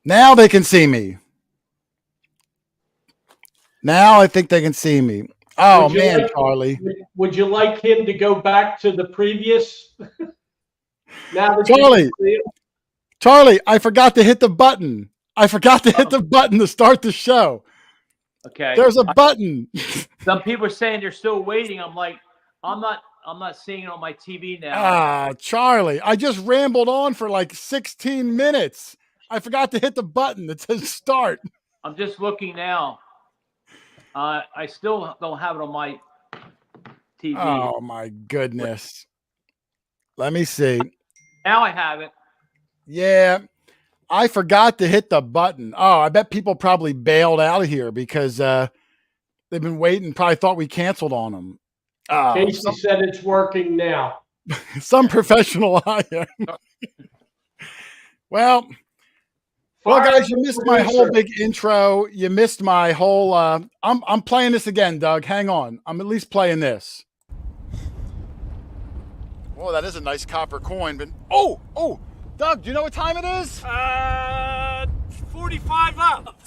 Now they can see me. Now I think they can see me. Oh Would you man, like Charlie. would you like him to go back to the previous? Now that you can Charlie, see him? Charlie, I forgot to hit the button. I forgot to hit the button to start the show. Okay. There's a button. Some people are saying they're still waiting. I'm like, I'm not seeing it on my TV now. Ah, Charlie, I just rambled on for like 16 minutes. I forgot to hit the button that says start. I'm just looking now. I still don't have it on my TV. Oh my goodness. Let me see. Now I have it. Yeah, I forgot to hit the button. Oh, I bet people probably bailed out of here because they've been waiting, probably thought we canceled on them. Casey said it's working now. Some professional I am. Well, guys, you missed my whole big intro. You missed my whole. I'm playing this again, Doug. Hang on. I'm at least playing this. Oh, that is a nice copper coin. But oh, Doug, do you know what time it is? 45 up.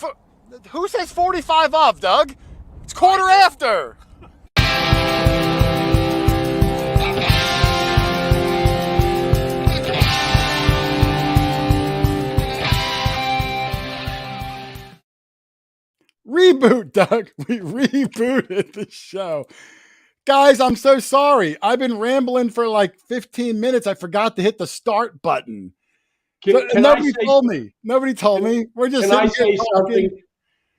Who says 45 up, Doug? It's quarter after. Reboot, Doug. We rebooted the show. Guys, I'm so sorry. I've been rambling for like 15 minutes. I forgot to hit the start button. Nobody told me. Nobody told me. We're just Can I say something?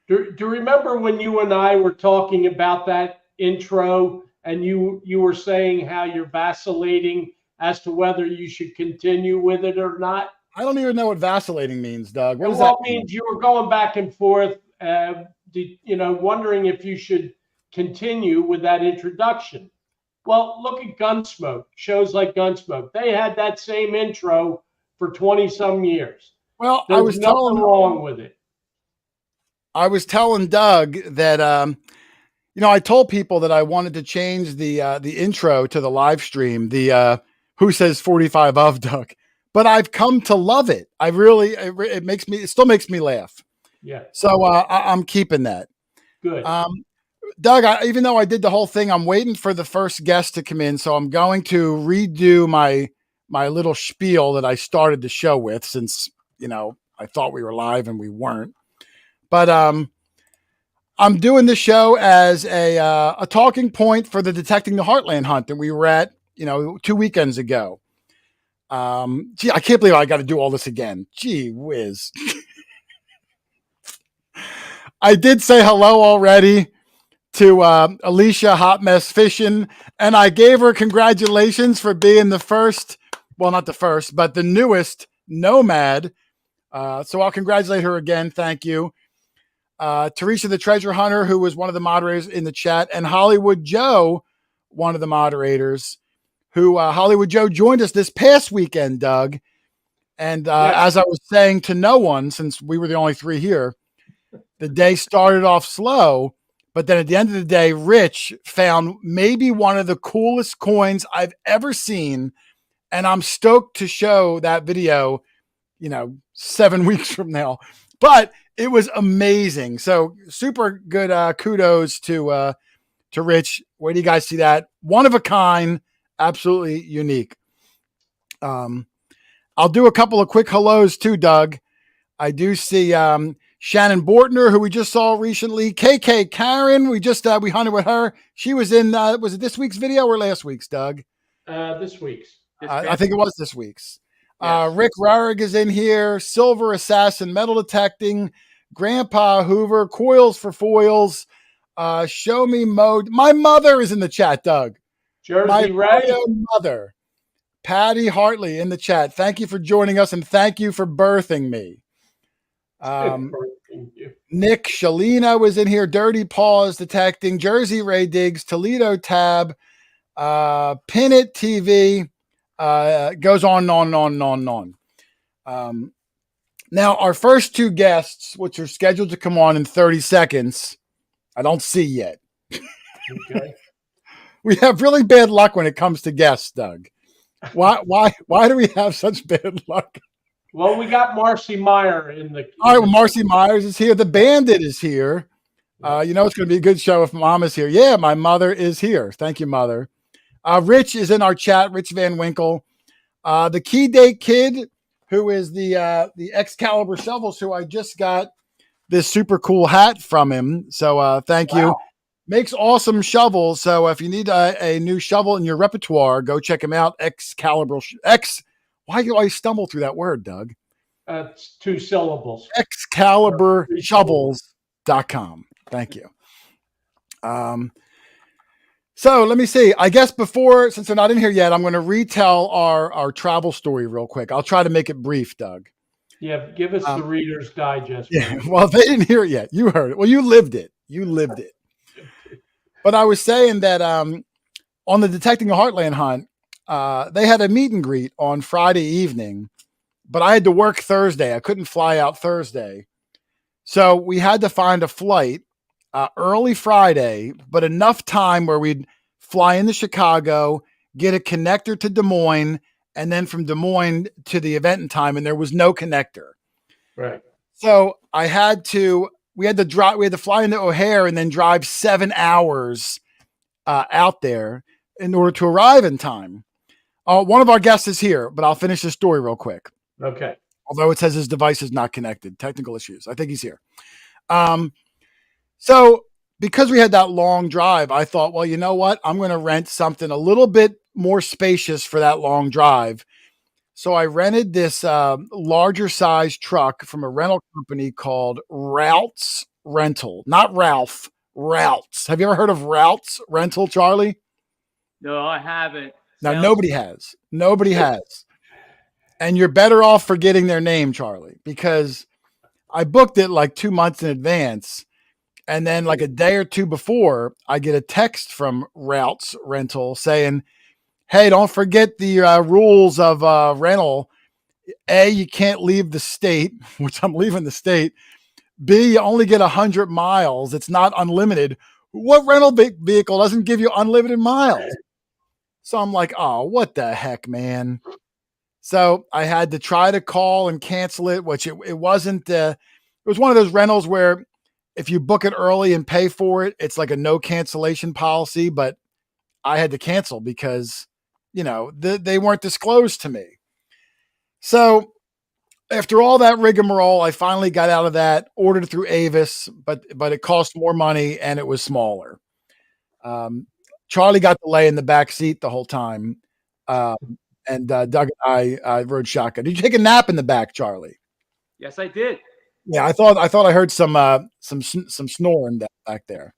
Do you remember when you and I were talking about that intro and you were saying how you're vacillating as to whether you should continue with it or not? I don't even know what vacillating means, Doug. What does that mean? means you were going back and forth, wondering if you should continue with that introduction. Well, look at Gunsmoke, shows like Gunsmoke. They had that same intro for 20 some years. Well, There's nothing wrong with it. I was telling Doug that, I told people that I wanted to change the intro to the live stream, the who says 45 of Doug, but I've come to love it. I really, it still makes me laugh. Yeah. So I'm keeping that. Good. Doug, even though I did the whole thing, I'm waiting for the first guest to come in. So I'm going to redo my little spiel that I started the show with, since, I thought we were live and we weren't. But I'm doing the show as a talking point for the Detecting the Heartland hunt that we were at, 2 weekends ago. I can't believe I got to do all this again. Gee whiz. I did say hello already to Alicia Hot Mess Fishing, and I gave her congratulations for being the first, well, not the first, but the newest nomad. So I'll congratulate her again. Thank you. Teresa the Treasure Hunter, who was one of the moderators in the chat, and Hollywood Joe, one of the moderators, who Hollywood Joe joined us this past weekend, Doug. And as I was saying to no one, since we were the only three here, the day started off slow, but then at the end of the day, Rich found maybe one of the coolest coins I've ever seen. And I'm stoked to show that video, 7 weeks from now. But it was amazing. So super good kudos to Rich. Where do you guys see that? One of a kind, absolutely unique. I'll do a couple of quick hellos too, Doug. I do see Shannon Bortner, who we just saw recently. KK Karen, we hunted with her. She was in, was it this week's video or last week's, Doug? This week's. I think it was this week's. Yes. Rick Rarig is in here. Silver Assassin Metal Detecting. Grandpa Hoover. Coils for Foils. Show Me Mode. My mother is in the chat, Doug. Jersey Ray. Mother. Patty Hartley in the chat. Thank you for joining us, and thank you for birthing me. Nick Shalina was in here. Dirty Paws Detecting. Jersey Ray Diggs. Toledo Tab. Pin It TV. Goes on and on and on and on. Now, our first two guests, which are scheduled to come on in 30 seconds, I don't see yet. Okay. We have really bad luck when it comes to guests, Doug. Why do we have such bad luck? Well, we got Marcy Meyer in the. All right, well, Marcy Myers is here. The Bandit is here. You know it's going to be a good show if Mom is here. Yeah, my mother is here. Thank you, Mother. Rich is in our chat. Rich Van Winkle, the Key Date Kid, who is the Excalibur Shovels, who I just got this super cool hat from him. So thank you. Makes awesome shovels. So if you need a new shovel in your repertoire, go check him out. Excalibur Why do I stumble through that word, Doug? It's 2 syllables. ExcaliburShovels.com. Thank you. So let me see. I guess since they're not in here yet, I'm going to retell our travel story real quick. I'll try to make it brief, Doug. Yeah, give us the Reader's Digest. Yeah, well, they didn't hear it yet. You heard it. Well, you lived it. But I was saying that on the Detecting the Heartland hunt, they had a meet and greet on Friday evening, but I had to work Thursday. I couldn't fly out Thursday. So we had to find a flight early Friday, but enough time where we'd fly into Chicago, get a connector to Des Moines, and then from Des Moines to the event in time, and there was no connector. Right. So we had to fly into O'Hare and then drive 7 hours out there in order to arrive in time. One of our guests is here, but I'll finish the story real quick. Okay. Although it says his device is not connected, technical issues. I think he's here. So because we had that long drive, I thought, well, you know what? I'm going to rent something a little bit more spacious for that long drive. So I rented this larger size truck from a rental company called Routes Rental, not Ralph, Routes. Have you ever heard of Routes Rental, Charlie? No, I haven't. Now, nobody has. Nobody has. And you're better off forgetting their name, Charlie, because I booked it like 2 months in advance. And then like a day or two before, I get a text from Routes Rental saying, hey, don't forget the rules of rental. A, you can't leave the state, which I'm leaving the state. B, you only get 100 miles. It's not unlimited. What rental vehicle doesn't give you unlimited miles? So I'm like, oh, what the heck, man? So I had to try to call and cancel it, which it wasn't. It was one of those rentals where if you book it early and pay for it, it's like a no cancellation policy. But I had to cancel because, they weren't disclosed to me. So after all that rigmarole, I finally got out of that, ordered through Avis, but it cost more money and it was smaller. Charlie got to lay in the back seat the whole time. And Doug and I rode shotgun. Did you take a nap in the back, Charlie? Yes, I did. Yeah, I thought I heard some snoring back there.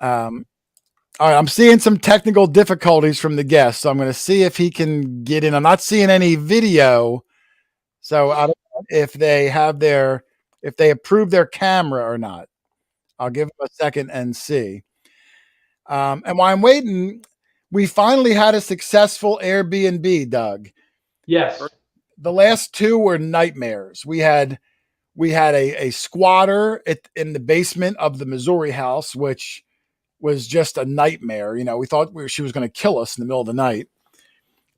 All right, I'm seeing some technical difficulties from the guest, so I'm going to see if he can get in. I'm not seeing any video, so I don't know if they approve their camera or not. I'll give them a second and see. And while I'm waiting, we finally had a successful Airbnb, Doug. Yes. The last 2 were nightmares. We had a squatter in the basement of the Missouri house, which was just a nightmare. We thought she was going to kill us in the middle of the night.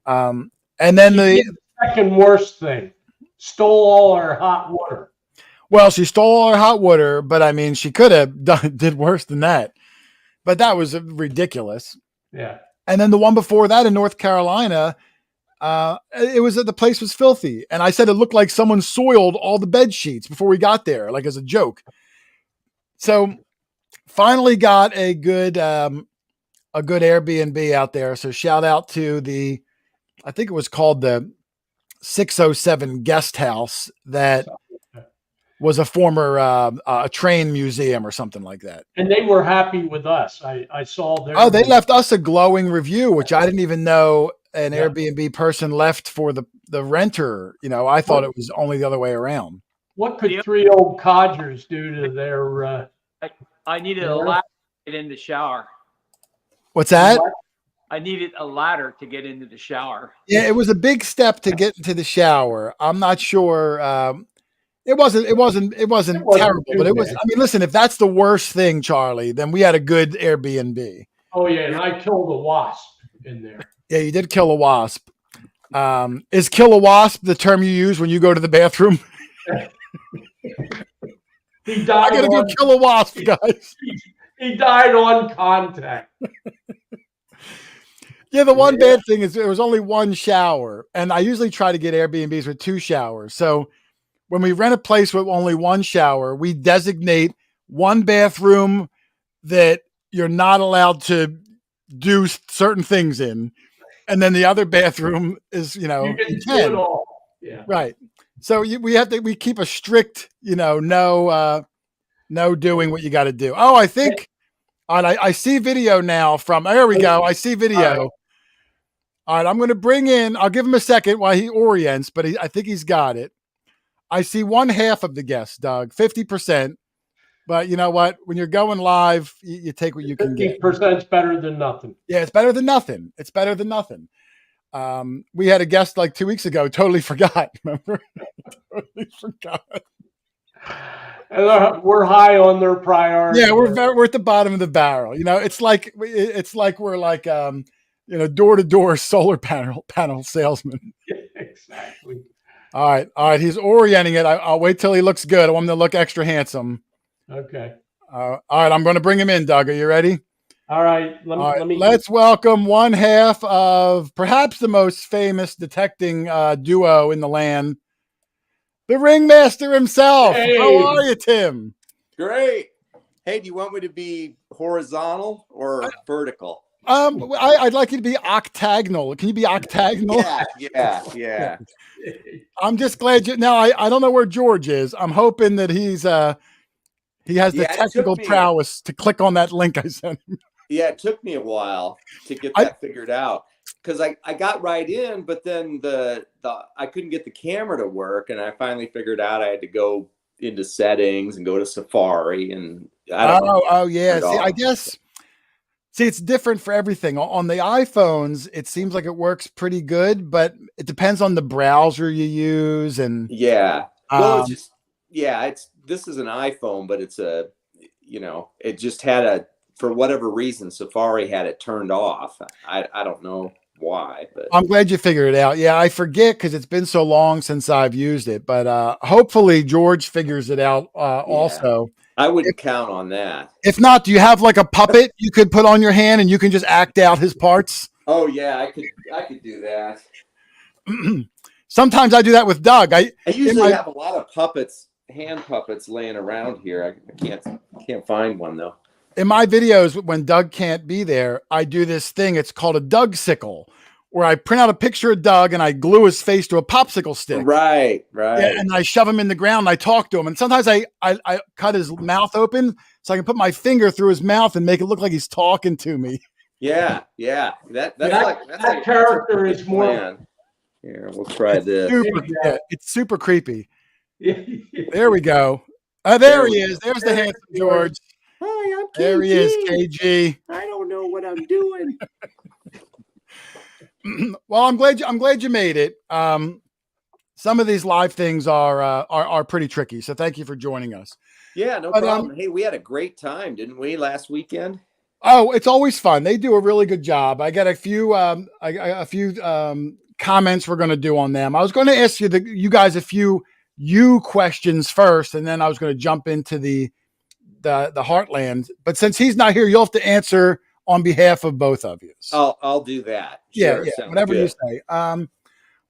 And then the second worst thing, stole all our hot water. Well, she stole all our hot water, but I mean, she could have did worse than that. But that was ridiculous. Yeah. And then the one before that in North Carolina, the place was filthy. And I said it looked like someone soiled all the bed sheets before we got there, like as a joke. So finally got a good Airbnb out there. So shout out to I think it was called the 607 Guest House that was a former a train museum or something like that. And they were happy with us. I saw their. Oh, they left us a glowing review, which I didn't even know an Airbnb person left for the renter. I thought it was only the other way around. What could 3 old codgers do to their? I needed a ladder to get in the shower. What's that? I needed a ladder to get into the shower. Yeah, it was a big step to get into the shower. I'm not sure. It wasn't terrible, but it was. I mean, listen, if that's the worst thing, Charlie, then we had a good Airbnb. Oh yeah, and I killed a wasp in there. Yeah, you did kill a wasp. Is kill a wasp the term you use when you go to the bathroom? He died. I gotta go kill a wasp, guys. He died on contact. Yeah, the one bad thing is there was only one shower, and I usually try to get Airbnbs with 2 showers. So when we rent a place with only one shower, we designate one bathroom that you're not allowed to do certain things in, and then the other bathroom is, you You can you do it all. Yeah. right. So we keep a strict, no doing what you got to do. Oh, I think I see video now from. There we go. I see video. All right, I'm going to bring in. I'll give him a second while he orients, but I think he's got it. I see one half of the guests, Doug, 50%. But you know what? When you're going live, you take what you can get. 50% is better than nothing. Yeah, it's better than nothing. It's better than nothing. We had a guest like 2 weeks ago. Totally forgot. Remember? Totally forgot. And we're high on their priority. Yeah, we're at the bottom of the barrel. It's like we're like door to door solar panel salesman. Yeah, exactly. All right. He's orienting it. I'll wait till he looks good. I want him to look extra handsome. Okay. All right. I'm going to bring him in, Doug. Are you ready? All right. Let's welcome one half of perhaps the most famous detecting duo in the land, the Ringmaster himself. Hey. How are you, Tim? Great. Hey, do you want me to be horizontal or vertical? I'd like you to be octagonal. Can you be octagonal? Yeah. I'm just glad you. Now I don't know where George is. I'm hoping that he has the technical prowess to click on that link I sent him. Yeah, it took me a while to get that figured out because I got right in, but then I couldn't get the camera to work, and I finally figured out I had to go into settings and go to Safari, and I don't know. Oh yeah. See, it's different for everything. On the iPhones, it seems like it works pretty good, but it depends on the browser you use. And well, this is an iPhone, but it's it just had for whatever reason, Safari had it turned off. I don't know why, but I'm glad you figured it out. Yeah, I forget because it's been so long since I've used it, but hopefully George figures it out also. I wouldn't count on that. If not, do you have like a puppet you could put on your hand and you can just act out his parts? Oh yeah, I could do that. Sometimes I do that with Doug. I usually have a lot of hand puppets laying around here. I can't find one though. In my videos, when Doug can't be there, I do this thing. It's called a Doug sickle, where I print out a picture of Doug and I glue his face to a popsicle stick. Right. Yeah, and I shove him in the ground and I talk to him. And sometimes I cut his mouth open so I can put my finger through his mouth and make it look like he's talking to me. Yeah. That character is more. Plan. Here, we'll try this. It's super creepy. There we go. There he is. There's the handsome George. Hi, I'm KG. There he is, KG. I don't know what I'm doing. Well, I'm glad you made it. Some of these live things are pretty tricky, so thank you for joining us. Yeah, no problem. Hey, we had a great time, didn't we, last weekend? Oh, it's always fun. They do a really good job. I got a few comments we're going to do on them. I was going to ask you guys a few questions first, and then I was going to jump into the Heartland. But since he's not here, you'll have to answer on behalf of both of you. I'll do that. Sure, yeah, whatever you say.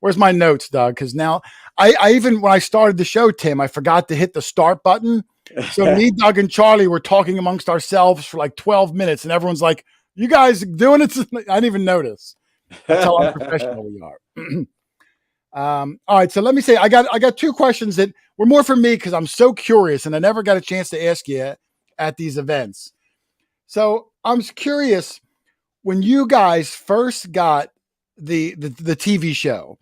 Where's my notes, Doug? Because now I even when I started the show, Tim, I forgot to hit the start button. So me, Doug, and Charlie were talking amongst ourselves for like 12 minutes, and everyone's like, "You guys doing it?" I didn't even notice. That's how unprofessional we are. All right, so let me say, I got 2 questions that were more for me because I'm so curious, and I never got a chance to ask you at these events. So I'm curious, when you guys first got the TV show,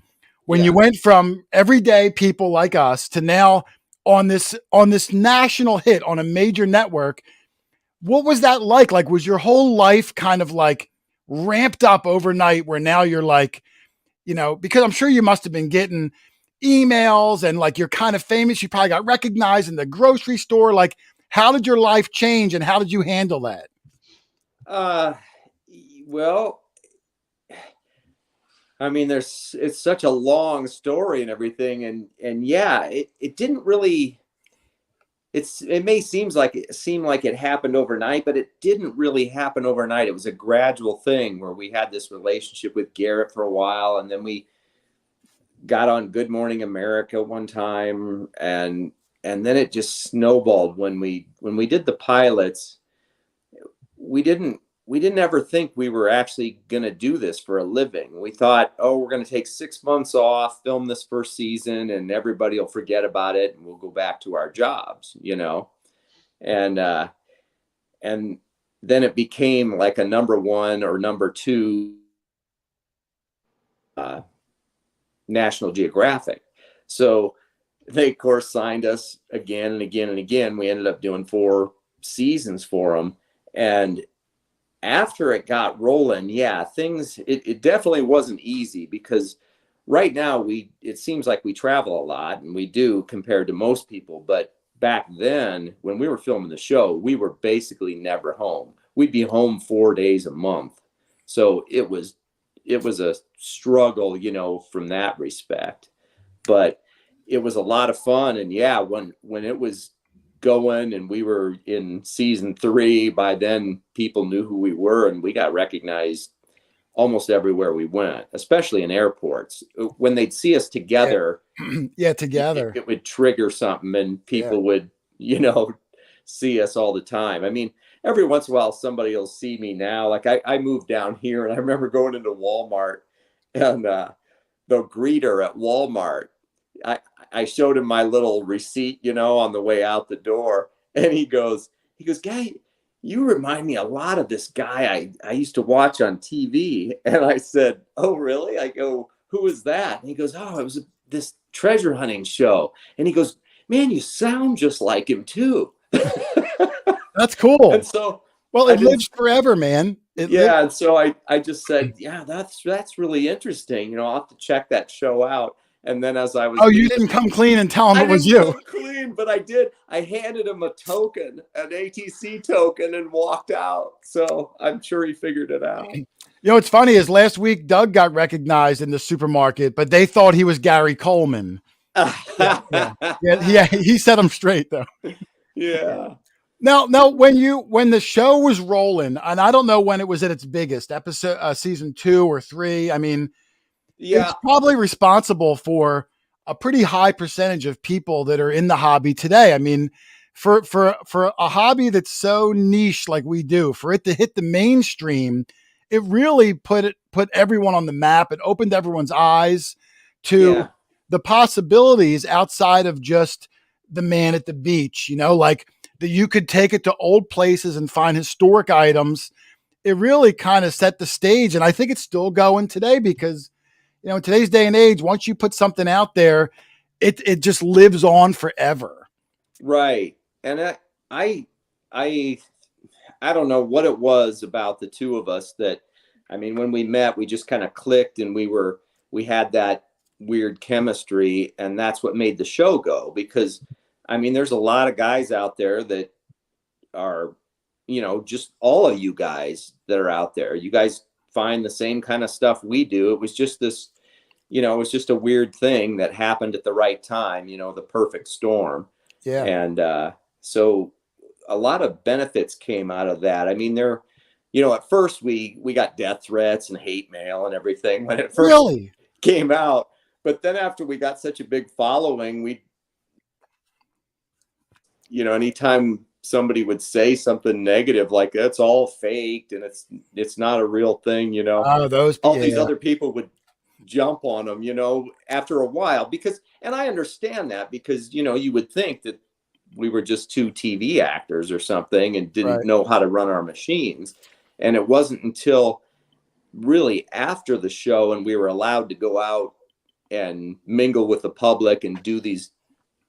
when you went from everyday people like us to now on this national hit on a major network, what was that like? Like, was your whole life kind of like ramped up overnight where now you're like, because I'm sure you must have been getting emails and like you're kind of famous. You probably got recognized in the grocery store. Like, how did your life change and how did you handle that? Well, I mean, it's such a long story and everything. And yeah, it didn't really, it may seem like it happened overnight, but it didn't really happen overnight. It was a gradual thing where we had this relationship with Garrett for a while, and then we got on Good Morning America one time, and then it just snowballed when we did the pilots. We didn't ever think we were actually going to do this for a living. We thought, oh, we're going to take 6 months off, film this first season, and everybody will forget about it, and we'll go back to our jobs, and then it became like a number 1 or number 2 National Geographic. So they, of course, signed us again and again and again. We ended up doing 4 seasons for them. And after it got rolling, yeah, it definitely wasn't easy, because right now it seems like we travel a lot, and we do compared to most people. But back then, when we were filming the show, we were basically never home. We'd be home 4 days a month. So it was a struggle, from that respect, but it was a lot of fun. And yeah, when it was going and we were in season 3, by then people knew who we were, and we got recognized almost everywhere we went, especially in airports. When they'd see us together, together, it would trigger something, and people would, see us all the time. I mean, every once in a while, somebody will see me now. Like I moved down here, and I remember going into Walmart, and the greeter at Walmart, I showed him my little receipt, on the way out the door, and he goes, "Guy, you remind me a lot of this guy I used to watch on TV." And I said, "Oh, really?" I go, "Who is that?" And he goes, "Oh, it was this treasure hunting show." And he goes, "Man, you sound just like him too." That's cool. And so, well, it lives forever, man. And so I just said, yeah, that's really interesting. I'll have to check that show out. And then as I was, you didn't come clean and tell him it was you. Come clean, but I did. I handed him a token, an ATC token, and walked out. So I'm sure he figured it out. What's funny is last week Doug got recognized in the supermarket, but they thought he was Gary Coleman. He set him straight though. Yeah. Now, when the show was rolling, and I don't know when it was at its biggest, episode season 2 or 3. I mean, it's probably responsible for a pretty high percentage of people that are in the hobby today. I mean, for a hobby that's so niche like we do, for it to hit the mainstream, it really put everyone on the map. It opened everyone's eyes to the possibilities outside of just the man at the beach, like that you could take it to old places and find historic items. It really kind of set the stage. And I think it's still going today because, in today's day and age, once you put something out there, it just lives on forever. Right. And I don't know what it was about the two of us that, I mean, when we met, we just kind of clicked, and we had that weird chemistry, and that's what made the show go. Because I mean, there's a lot of guys out there that are, just all of you guys that are out there. You guys find the same kind of stuff we do. It was just this, it was just a weird thing that happened at the right time, the perfect storm. Yeah. And so a lot of benefits came out of that. I mean, at first we got death threats and hate mail and everything when it first came out. But then after we got such a big following, anytime somebody would say something negative, like that's all faked and it's not a real thing, these other people would jump on them, after a while, and I understand that because, you would think that we were just 2 TV actors or something and didn't know how to run our machines. And it wasn't until really after the show and we were allowed to go out and mingle with the public and do these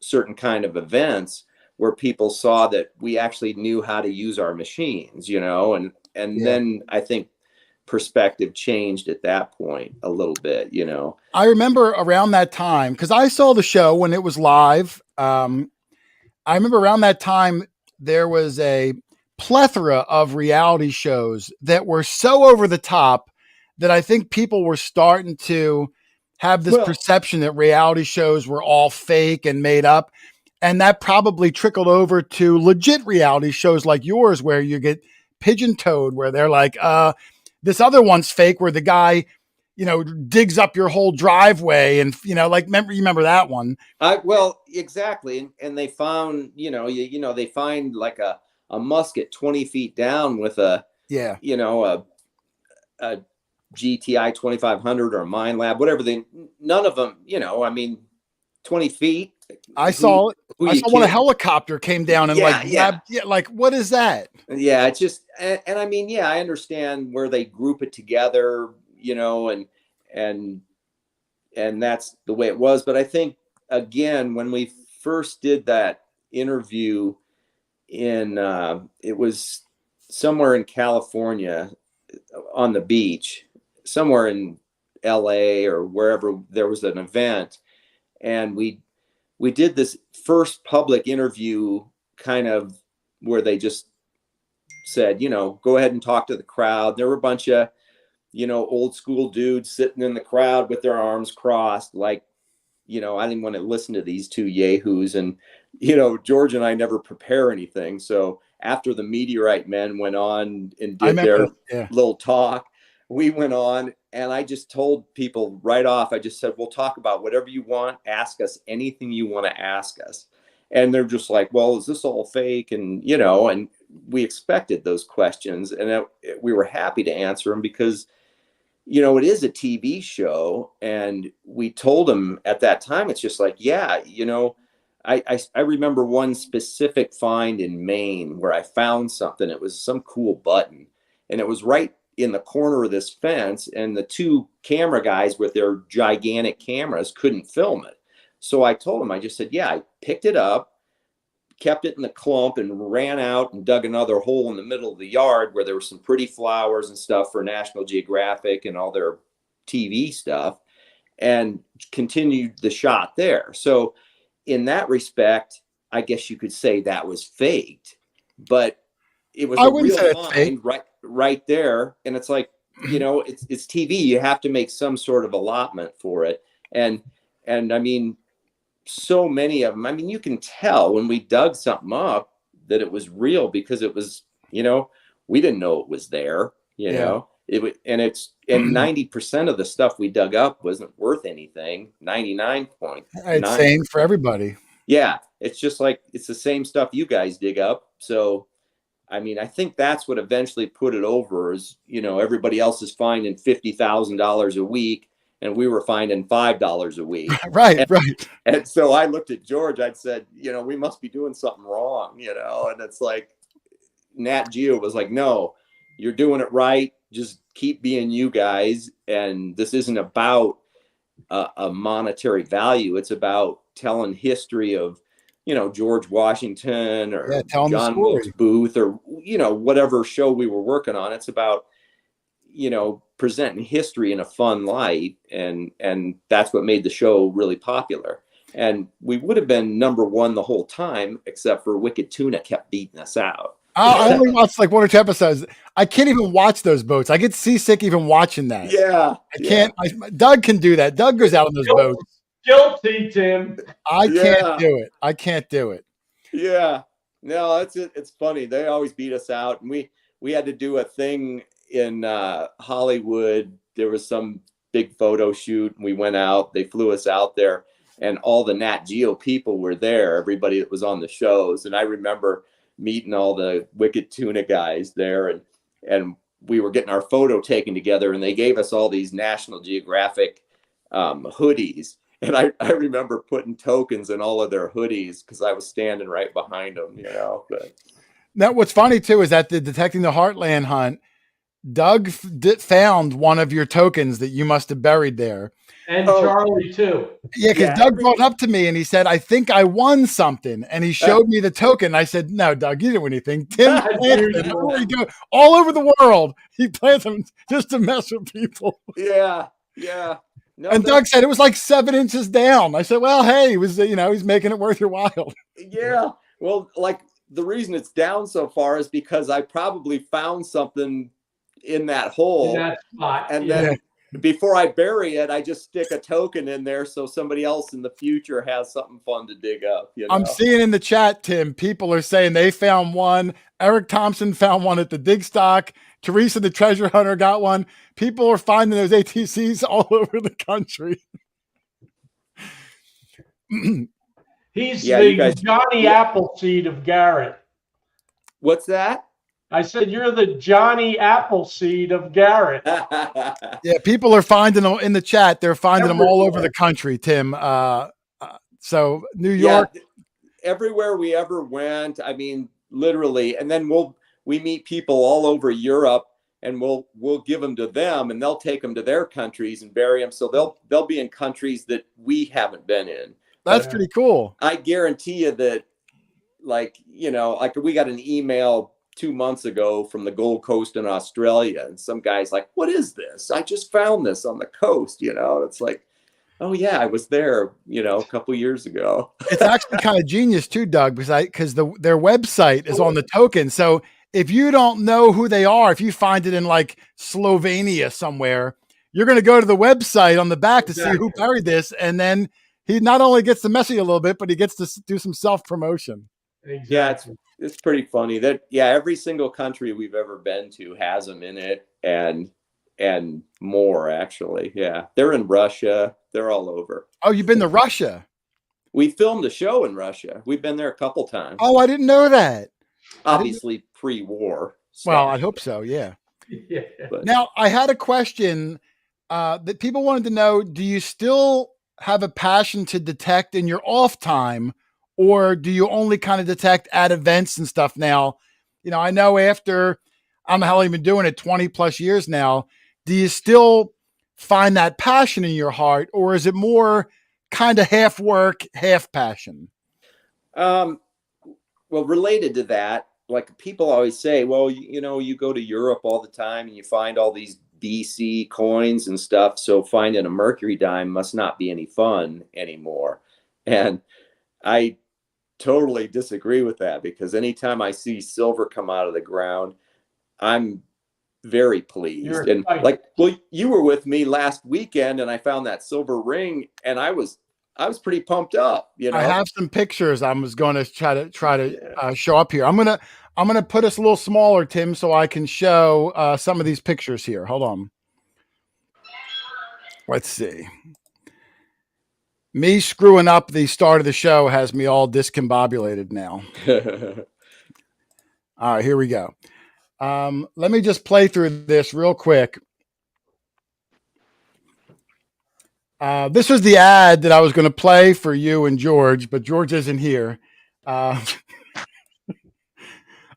certain kind of events where people saw that we actually knew how to use our machines, and then I think perspective changed at that point a little bit, I remember around that time, because I saw the show when it was live. I remember around that time, there was a plethora of reality shows that were so over the top that I think people were starting to have this perception that reality shows were all fake and made up. And that probably trickled over to legit reality shows like yours, where you get pigeon-toed, where they're like, this other one's fake, where the guy, digs up your whole driveway. And, like, remember that one? Well, exactly. And they found, they find like a musket 20 feet down with a GTI 2500 or a Mine Lab, whatever. None of them, 20 feet. I saw it. I saw when a helicopter came down and like, what is that? Yeah, it's just, and I mean, yeah, I understand where they group it together, and that's the way it was. But I think, again, when we first did that interview it was somewhere in California on the beach, somewhere in LA or wherever there was an event. And we did this first public interview kind of where they just said, go ahead and talk to the crowd. There were a bunch of, old school dudes sitting in the crowd with their arms crossed. Like, I didn't want to listen to these two yahoos. And, George and I never prepare anything. So after the Meteorite Men went on and did their little talk, we went on, and I just told people right off, I just said, we'll talk about whatever you want. Ask us anything you want to ask us. And they're just like, well, is this all fake? And, and we expected those questions, and we were happy to answer them because, it is a TV show. And we told them at that time, it's just like, yeah, I remember one specific find in Maine where I found something. It was some cool button, and it was right in the corner of this fence, and the two camera guys with their gigantic cameras couldn't film it. So I told them, I just said, yeah, I picked it up, kept it in the clump, and ran out and dug another hole in the middle of the yard where there were some pretty flowers and stuff for National Geographic and all their TV stuff, and continued the shot there. So in that respect, I guess you could say that was faked, but it was a real find right there. And it's like, it's TV. You have to make some sort of allotment for it. And I mean, so many of them, I mean, you can tell when we dug something up that it was real because it was, we didn't know it was there, and 90% of the stuff we dug up wasn't worth anything. 99.9. Same for everybody. Yeah. It's just like, it's the same stuff you guys dig up. So, I mean, I think that's what eventually put it over is, everybody else is finding $50,000 a week, and we were finding $5 a week. Right. And so I looked at George, I'd said, we must be doing something wrong, and it's like, Nat Geo was like, no, you're doing it right. Just keep being you guys. And this isn't about a monetary value. It's about telling history of, George Washington or John Wilkes Booth or, whatever show we were working on. It's about, presenting history in a fun light. And that's what made the show really popular. And we would have been number one the whole time, except for Wicked Tuna kept beating us out. I only watched like one or two episodes. I can't even watch those boats. I get seasick even watching that. Yeah. I can't. Doug can do that. Doug goes out on those boats. Guilty, Tim. I can't do it. Yeah. No, that's it. It's funny. They always beat us out. And we had to do a thing in Hollywood. There was some big photo shoot, and we went out. They flew us out there, and all the Nat Geo people were there, everybody that was on the shows. And I remember meeting all the Wicked Tuna guys there, and we were getting our photo taken together, and they gave us all these National Geographic hoodies. And I remember putting tokens in all of their hoodies because I was standing right behind them, But now, what's funny too is that the Detecting the Heartland hunt, Doug found one of your tokens that you must have buried there. And Charlie too. Yeah, because Doug brought up to me and he said, I think I won something. And he showed me the token. I said, no, Doug, you didn't win anything. Tim planted it all over the world. He planted them just to mess with people. Yeah. No, and Doug said it was like 7 inches down. I said, well, hey, he was, he's making it worth your while. Yeah. Well, like the reason it's down so far is because I probably found something in that hole. In that spot. And yeah. then before I bury it, I just stick a token in there so somebody else in the future has something fun to dig up. You know? I'm seeing in the chat, Tim, people are saying they found one. Eric Thompson found one at the dig stock. Teresa, the treasure hunter, got one. People are finding those ATCs all over the country. He's Yeah, the you guys- Johnny Appleseed of Garrett. What's that? I said, you're the Johnny Appleseed of Garrett. Yeah, people are finding them in the chat. They're finding them all over Everywhere. the country, Tim. So New York. Yeah, everywhere we ever went, I mean, literally, and then we meet people all over Europe, and we'll give them to them, and they'll take them to their countries and bury them. So they'll be in countries that we haven't been in. That's pretty cool. I guarantee you that, like, you know, like we got an email 2 months ago from the Gold Coast in Australia, and some guy's like, "What is this? I just found this on the coast." You know, it's like, oh yeah, I was there, you know, a couple years ago. It's actually kind of genius too, Doug, because their website is on the token. So if you don't know who they are, if you find it in like Slovenia somewhere, you're going to go to the website on the back to see who buried this, and then he not only gets to mess with you a little bit, but he gets to do some self promotion. Exactly. Yeah, it's pretty funny that every single country we've ever been to has them in it, and more actually. Yeah, they're in Russia. They're all over. Oh, you've been to Russia? We filmed a show in Russia. We've been there a couple times. Oh, I didn't know that. Obviously pre-war. Well, I hope so. Yeah. Yeah. But Now, I had a question that people wanted to know. Do you still have a passion to detect in your off time, or do you only kind of detect at events and stuff now? You know, I know after, I don't know how long you've been doing it, 20 plus years now, do you still find that passion in your heart, or is it more kind of half work, half passion? well, related to that, like people always say, well, you know, you go to Europe all the time and you find all these BC coins and stuff, so finding a mercury dime must not be any fun anymore. And I totally disagree with that, because anytime I see silver come out of the ground, I'm very pleased. And like, well, you were with me last weekend and I found that silver ring and I was pretty pumped up, you know. I have some pictures I was going to try to show up here. I'm going to put us a little smaller, Tim, so I can show some of these pictures here. Hold on. Let's see. Me screwing up the start of the show has me all discombobulated now. All right, here we go. Let me just play through this real quick. This was the ad that I was going to play for you and George, but George isn't here. I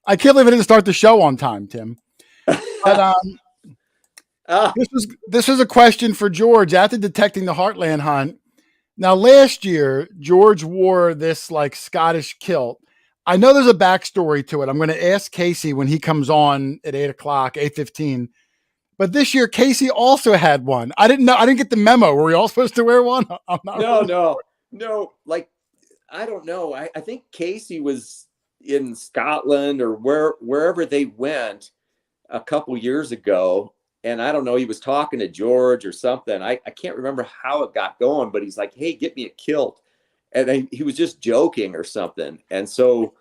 can't believe I didn't start the show on time, Tim. But this was a question for George at the Detecting the Heartland hunt. Now, last year, George wore this like Scottish kilt. I know there's a backstory to it. I'm going to ask Casey when he comes on at 8:15. But this year, Casey also had one. I didn't know. I didn't get the memo. Were we all supposed to wear one? No. Like, I don't know. I think Casey was in Scotland or wherever they went a couple years ago. And I don't know, he was talking to George or something. I can't remember how it got going, but he's like, hey, get me a kilt. And then he was just joking or something. And so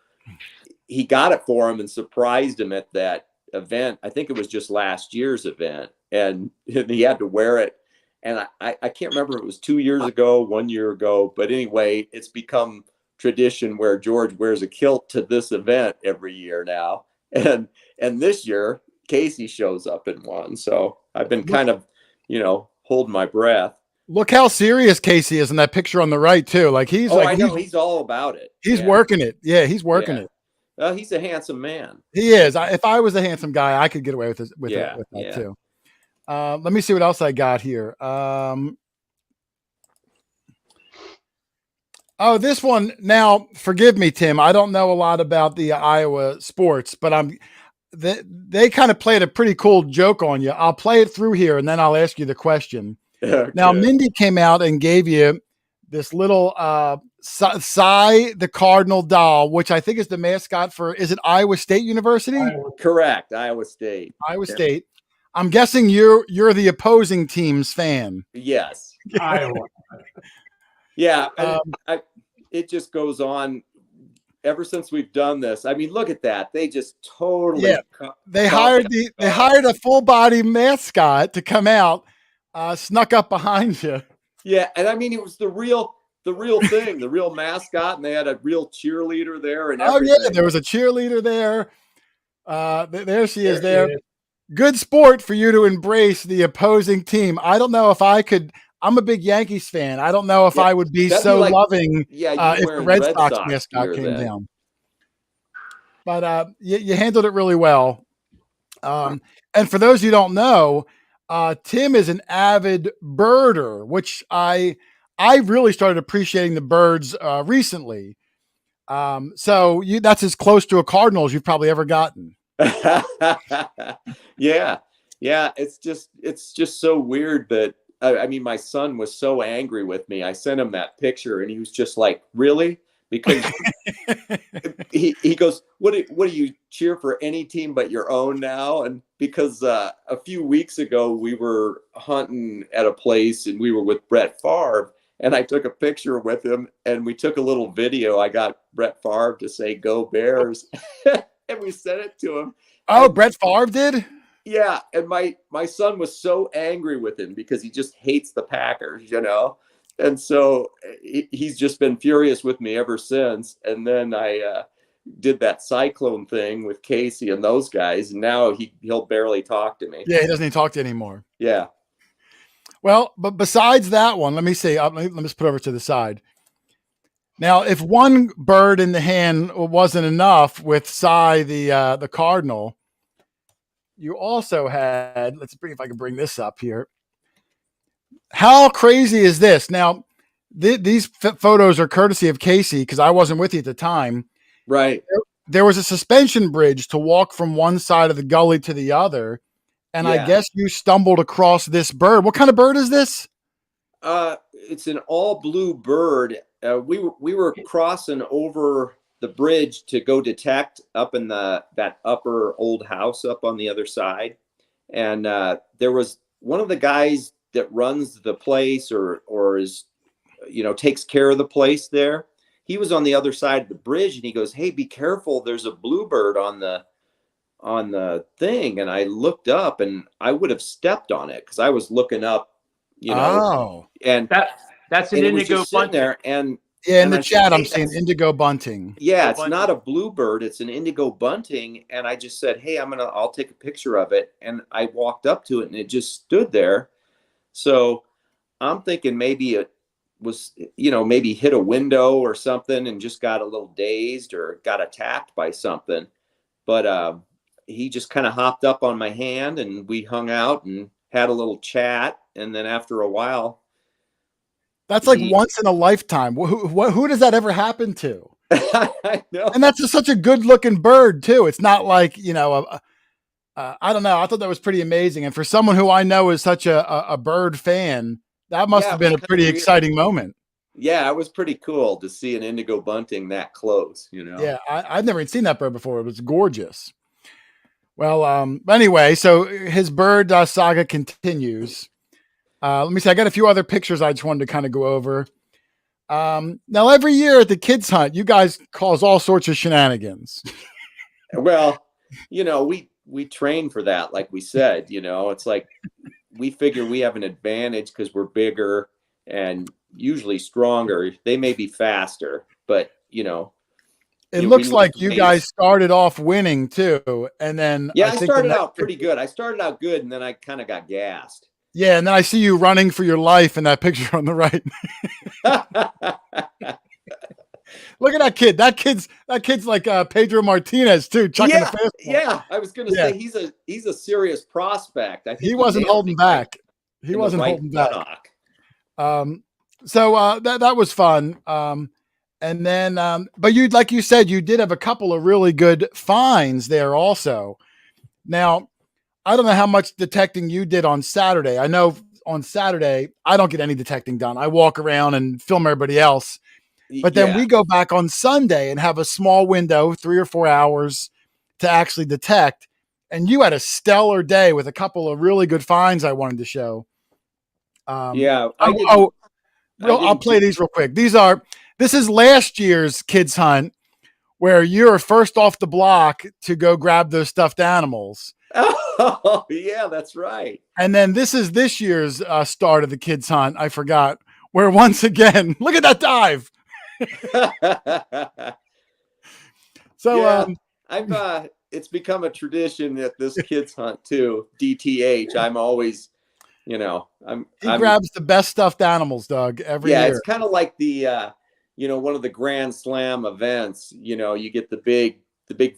he got it for him and surprised him at that event. I think it was just last year's event. And he had to wear it. And I can't remember if it was 2 years ago, 1 year ago. But anyway, it's become tradition where George wears a kilt to this event every year now. And this year, Casey shows up in one. So I've been kind of, holding my breath. Look how serious Casey is in that picture on the right too. Like he's he's all about it. He's working it. Yeah, he's working it. He's a handsome man. He is. If I was a handsome guy, I could get away with that too. Let me see what else I got here. This one. Now, forgive me, Tim. I don't know a lot about the Iowa sports, but they kind of played a pretty cool joke on you. I'll play it through here, and then I'll ask you the question. Okay. Now, Mindy came out and gave you this little Cy the Cardinal doll, which I think is the mascot for, is it Iowa State University? Correct. Iowa State. Iowa State. I'm guessing you're the opposing team's fan. Yes. Iowa. Yeah. And Um, it just goes on ever since we've done this. I mean, look at that. They just totally Yeah. They hired a full body mascot to come out, snuck up behind you. Yeah, and I mean, it was the real thing, the real mascot, and they had a real cheerleader there and Oh everything. yeah, there was a cheerleader there. There she is there. There she is. Good sport for you to embrace the opposing team. I don't know if I could. I'm a big Yankees fan. I don't know if Yeah, I would be that'd so be like, loving yeah, you if the wearing Red Red Sox Sox mascot gear came then. down. But you handled it really well. And for those who don't know, Tim is an avid birder, which I really started appreciating the birds recently. So that's as close to a cardinal as you've probably ever gotten. Yeah, it's just so weird that I mean, my son was so angry with me. I sent him that picture, and he was just like, "Really?" Because he goes, what do you cheer for any team but your own now? And because a few weeks ago we were hunting at a place and we were with Brett Favre, and I took a picture with him and we took a little video. I got Brett Favre to say "Go Bears," and we sent it to him. Oh, And, Brett Favre did? yeah, and my son was so angry with him because he just hates the Packers, you know. And so he's just been furious with me ever since. And then I did that cyclone thing with Casey and those guys, and now he'll barely talk to me. Yeah, he doesn't even talk to you anymore. Yeah. Well, but besides that one, let me see. Let me just put over to the side. Now, if one bird in the hand wasn't enough with Cy, the cardinal, you also had. Let's see if I can bring this up here. How crazy is this? Now, these photos are courtesy of Casey because I wasn't with you at the time. Right. There was a suspension bridge to walk from one side of the gully to the other, and I Yeah. guess you stumbled across this bird. What kind of bird is this? It's an all blue bird. We were crossing over the bridge to go detect up in that upper old house up on the other side, and there was one of the guys that runs the place or is, you know, takes care of the place there. He was on the other side of the bridge, and he goes, "Hey, be careful! There's a bluebird on the thing." And I looked up, and I would have stepped on it because I was looking up, you know. Oh, And That's an and it was indigo just sitting bunting. there, and yeah. In and the I chat, said, I'm "Hey, seeing that's-" indigo bunting. Yeah, Indigo it's bunting. not a bluebird; it's an indigo bunting. And I just said, "Hey, I'll take a picture of it." And I walked up to it, and it just stood there. So I'm thinking maybe it was, you know, maybe hit a window or something and just got a little dazed or got attacked by something. But he just kind of hopped up on my hand, and we hung out and had a little chat. And then after a while, That's like he, once in a lifetime. Who does that ever happen to? I know. And that's such a good looking bird too. It's not like, you know, I don't know. I thought that was pretty amazing. And for someone who I know is such a bird fan, that must Yeah, have it was been a kinda pretty weird. exciting moment. Yeah, it was pretty cool to see an indigo bunting that close, you know. Yeah, I've never seen that bird before. It was gorgeous. Well, anyway, so his bird saga continues. Let me see. I got a few other pictures I just wanted to kind of go over. Now, every year at the kids' hunt, you guys cause all sorts of shenanigans. Well, you know, we train for that, like we said, you know. It's like we figure we have an advantage because we're bigger and usually stronger. They may be faster, but you know, It we looks lift like you weights. guys started off winning too, and then Yeah, I I think started out pretty good. I started out good, and then I kind of got gassed. yeah, and then I see you running for your life in that picture on the right. Look at that kid. That kid's like Pedro Martinez too, chucking the fastball. Yeah. I was gonna say he's a serious prospect. I think He wasn't nailed holding me right back. He in the wasn't right holding back. buttock. So that was fun. And then, but you, like you said, you did have a couple of really good finds there also. Now, I don't know how much detecting you did on Saturday. I know on Saturday, I don't get any detecting done. I walk around and film everybody else. But then we go back on Sunday and have a small window, 3 or 4 hours to actually detect. and you had a stellar day with a couple of really good finds I wanted to show. Yeah, I'll play these real quick. This is last year's kids hunt where you're first off the block to go grab those stuffed animals. Oh, yeah, that's right. And then this is this year's start of the kids hunt. I forgot where once again, look at that dive. So yeah, it's become a tradition at this kids hunt too. DTH. I'm always, he grabs the best stuffed animals, Doug, every year. It's kind of like the one of the Grand Slam events. You get the big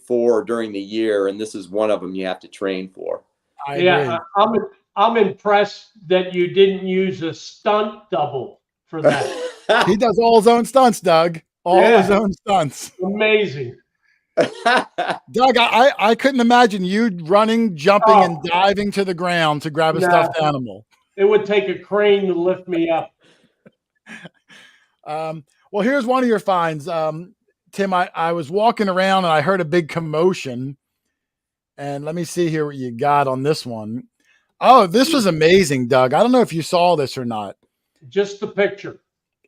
four during the year, and this is one of them you have to train for. I agree. I'm impressed that you didn't use a stunt double for that. He does all his own stunts, Doug. All his own stunts. Amazing. Doug, I couldn't imagine you running, jumping, and diving to the ground to grab a stuffed animal. It would take a crane to lift me up. Well, here's one of your finds. Tim, I was walking around and I heard a big commotion. And let me see here what you got on this one. Oh, this was amazing, Doug. I don't know if you saw this or not. Just the picture.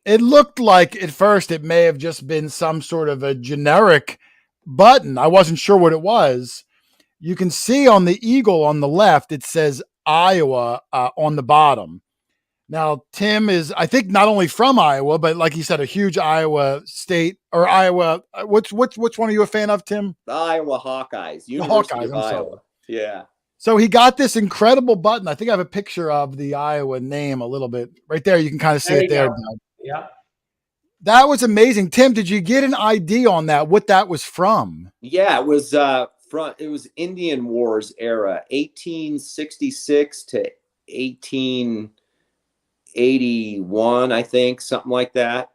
It looked like at first it may have just been some sort of a generic button. I wasn't sure what it was. You can see on the eagle on the left, it says Iowa on the bottom. Now, Tim is, I think, not only from Iowa, but like he said, a huge Iowa State or Iowa. Which one are you a fan of, Tim? The Iowa Hawkeyes. University of Iowa. Sorry. Yeah. So he got this incredible button. I think I have a picture of the Iowa name a little bit right there. You can kind of see it there. Yeah. That was amazing. Tim, did you get an ID on that? What that was from? Yeah, it was it was Indian Wars era, 1866 to 1881, I think, something like that.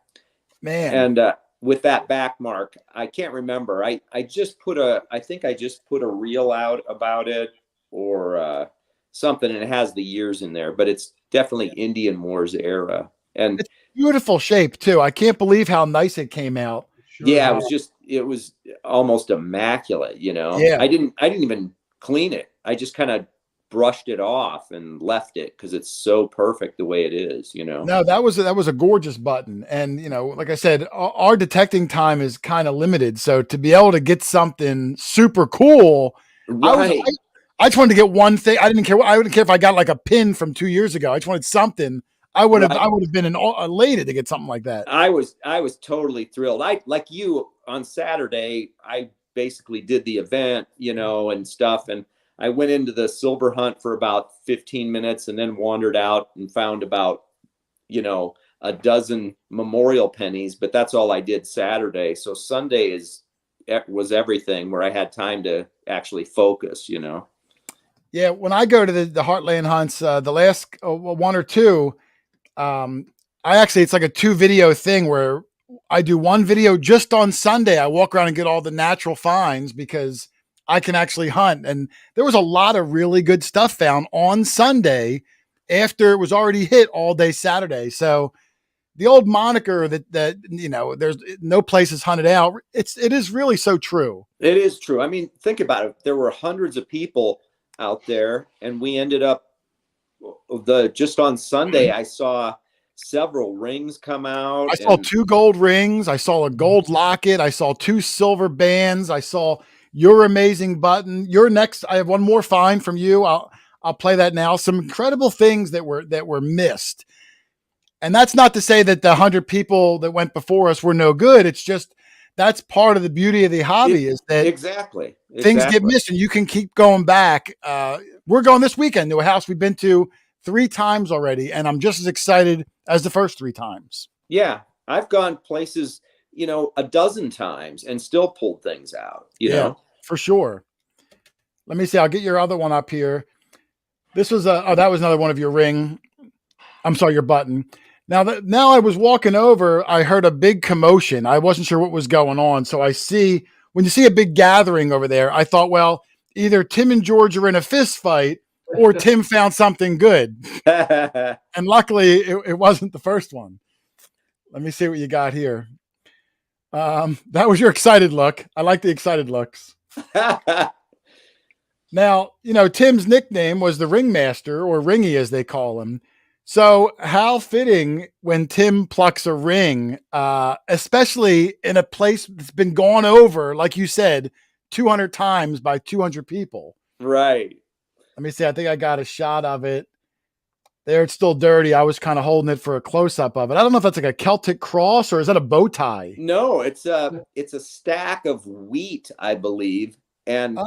Man. And with that back mark, I can't remember. I think I just put a reel out about it or something, and it has the years in there, but it's definitely Indian Wars era. And it's beautiful shape too. I can't believe how nice it came out. Sure. Yeah, it was almost immaculate, Yeah. I didn't even clean it. I just kind of brushed it off and left it because it's so perfect the way it is, No, that was a gorgeous button. And, like I said, our detecting time is kind of limited. So to be able to get something super cool, right. I just wanted to get one thing. I wouldn't care if I got like a pin from 2 years ago. I just wanted something. I would have been elated to get something like that. I was totally thrilled. Like you on Saturday, I basically did the event, and stuff. And I went into the silver hunt for about 15 minutes and then wandered out and found about, a dozen memorial pennies, but that's all I did Saturday. So Sunday was everything where I had time to actually focus, Yeah. When I go to the Heartland hunts, the last one or two, it's like a 2 video thing where I do one video just on Sunday. I walk around and get all the natural finds because I can actually hunt. And there was a lot of really good stuff found on Sunday after it was already hit all day Saturday. So the old moniker that there's no places hunted out. It is really so true. It is true. I mean, think about it. There were hundreds of people out there, and we ended up just on Sunday, I saw several rings come out. I saw 2 gold rings. I saw a gold locket. I saw 2 silver bands. I saw your amazing button. Your next, I have one more find from you. I'll play that now. Some incredible things that were missed. And that's not to say that the 100 people that went before us were no good. It's just that's part of the beauty of the hobby is that exactly things get missed and you can keep going back. We're going this weekend to a house we've been to 3 times already, and I'm just as excited as the first 3 times. Yeah, I've gone places, a dozen times and still pulled things out, you know? For sure. Let me see. I'll get your other one up here. This was that was another one of your ring. I'm sorry, your button. Now I was walking over, I heard a big commotion. I wasn't sure what was going on. So when you see a big gathering over there, I thought, well, either Tim and George are in a fist fight or Tim found something good. And luckily it wasn't the first one. Let me see what you got here. That was your excited look. I like the excited looks. Now, Tim's nickname was the Ringmaster, or Ringy as they call him. So how fitting when Tim plucks a ring, especially in a place that's been gone over, like you said, 200 times by 200 people. Right. Let me see. I think I got a shot of it. There, it's still dirty. I was kind of holding it for a close-up of it. I don't know if that's like a Celtic cross or is that a bow tie? No, it's a stack of wheat, I believe. And